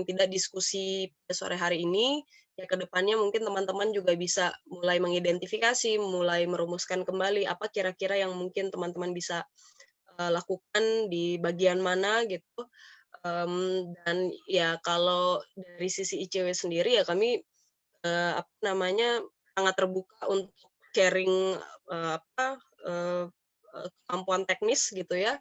[SPEAKER 5] tidak diskusi pada sore hari ini. Ya kedepannya mungkin teman-teman juga bisa mulai mengidentifikasi, mulai merumuskan kembali apa kira-kira yang mungkin teman-teman bisa lakukan di bagian mana gitu. Dan ya kalau dari sisi ICW sendiri ya kami sangat terbuka untuk sharing kemampuan teknis gitu ya.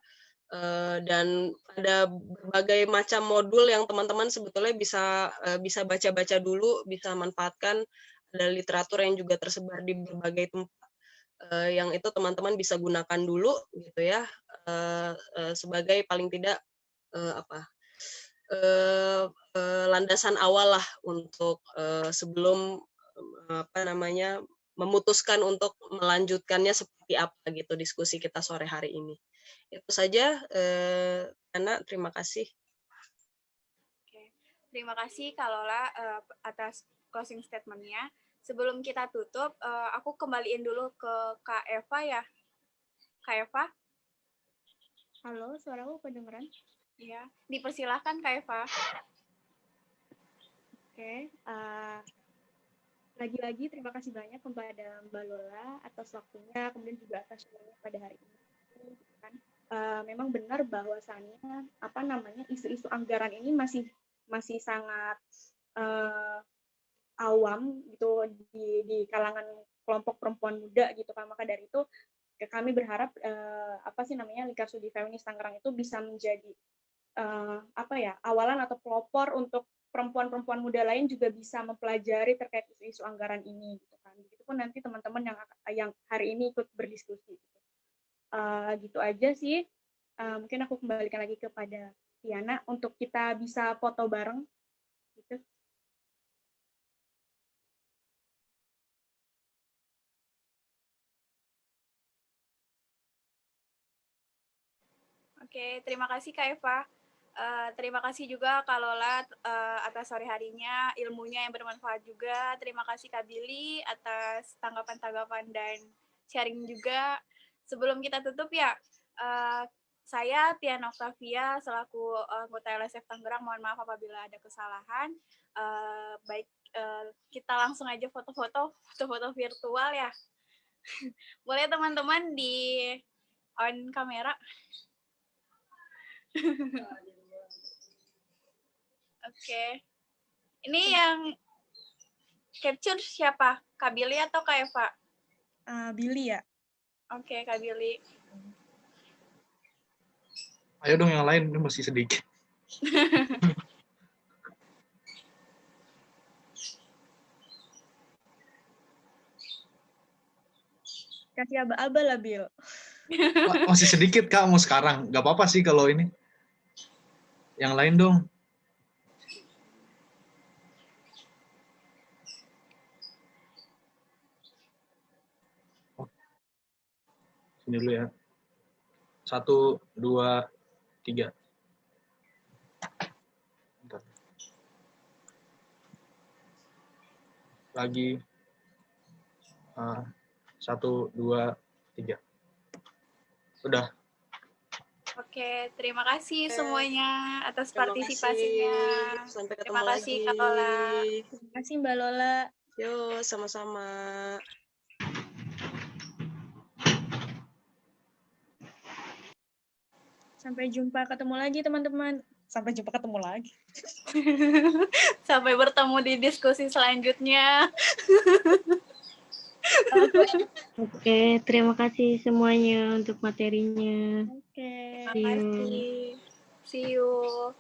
[SPEAKER 5] Dan ada berbagai macam modul yang teman-teman sebetulnya bisa baca-baca dulu, bisa manfaatkan. Ada literatur yang juga tersebar di berbagai tempat, yang itu teman-teman bisa gunakan dulu gitu ya, sebagai paling tidak landasan awal lah untuk sebelum memutuskan untuk melanjutkannya seperti apa gitu diskusi kita sore hari ini. Itu saja, Ana, terima kasih.
[SPEAKER 2] Oke. Terima kasih Kak Lola atas closing statement-nya. Sebelum kita tutup, aku kembaliin dulu ke Kak Eva ya. Kak Eva?
[SPEAKER 1] Halo, suaraku kedengeran?
[SPEAKER 2] Iya, dipersilahkan Kak Eva.
[SPEAKER 1] Oke, lagi-lagi terima kasih banyak kepada Mbak Lola atas waktunya, kemudian juga atas sharingnya pada hari ini. Memang benar bahwasannya isu-isu anggaran ini masih sangat awam gitu di kalangan kelompok perempuan muda gitu kan. Maka dari itu kami berharap Lingkar Studi Feminis Tangerang itu bisa menjadi awalan atau pelopor untuk perempuan-perempuan muda lain juga bisa mempelajari terkait isu-isu anggaran ini gitu kan. Begitupun nanti teman-teman yang hari ini ikut berdiskusi gitu. Gitu aja sih. Mungkin aku kembalikan lagi kepada Tiana untuk kita bisa foto bareng gitu.
[SPEAKER 2] Oke, terima kasih Kak Eva. Terima kasih juga Kak Lola atas sore harinya, ilmunya yang bermanfaat juga. Terima kasih Kak Billy atas tanggapan-tanggapan dan sharing juga. Sebelum kita tutup ya, saya Tiana Octavia selaku anggota LSF Tangerang, mohon maaf apabila ada kesalahan. Kita langsung aja foto-foto virtual ya. Boleh teman-teman di on kamera. Oke. Ini yang capture siapa? Kak Billy atau Kak Eva?
[SPEAKER 1] Billy ya.
[SPEAKER 2] Oke, Kak Billy.
[SPEAKER 4] Ayo dong yang lain, ini masih sedikit.
[SPEAKER 1] Kasih aba-aba lah, Bil.
[SPEAKER 4] Masih sedikit, Kak, mau sekarang. Nggak apa-apa sih kalau ini. Yang lain dong. Sini dulu ya. 1, 2, 3. Bentar. Lagi. 1, 2, 3. Udah.
[SPEAKER 2] Oke, terima kasih semuanya atas partisipasinya.
[SPEAKER 5] Sampai ketemu
[SPEAKER 2] Terima kasih
[SPEAKER 5] lagi.
[SPEAKER 2] Kak Lola.
[SPEAKER 1] Terima kasih Mbak Lola.
[SPEAKER 5] Yo, sama-sama.
[SPEAKER 1] Sampai jumpa ketemu lagi teman-teman. Sampai jumpa ketemu lagi.
[SPEAKER 2] Sampai bertemu di diskusi selanjutnya.
[SPEAKER 3] Oke, terima kasih semuanya untuk materinya.
[SPEAKER 1] Oke.
[SPEAKER 2] Terima kasih. See you.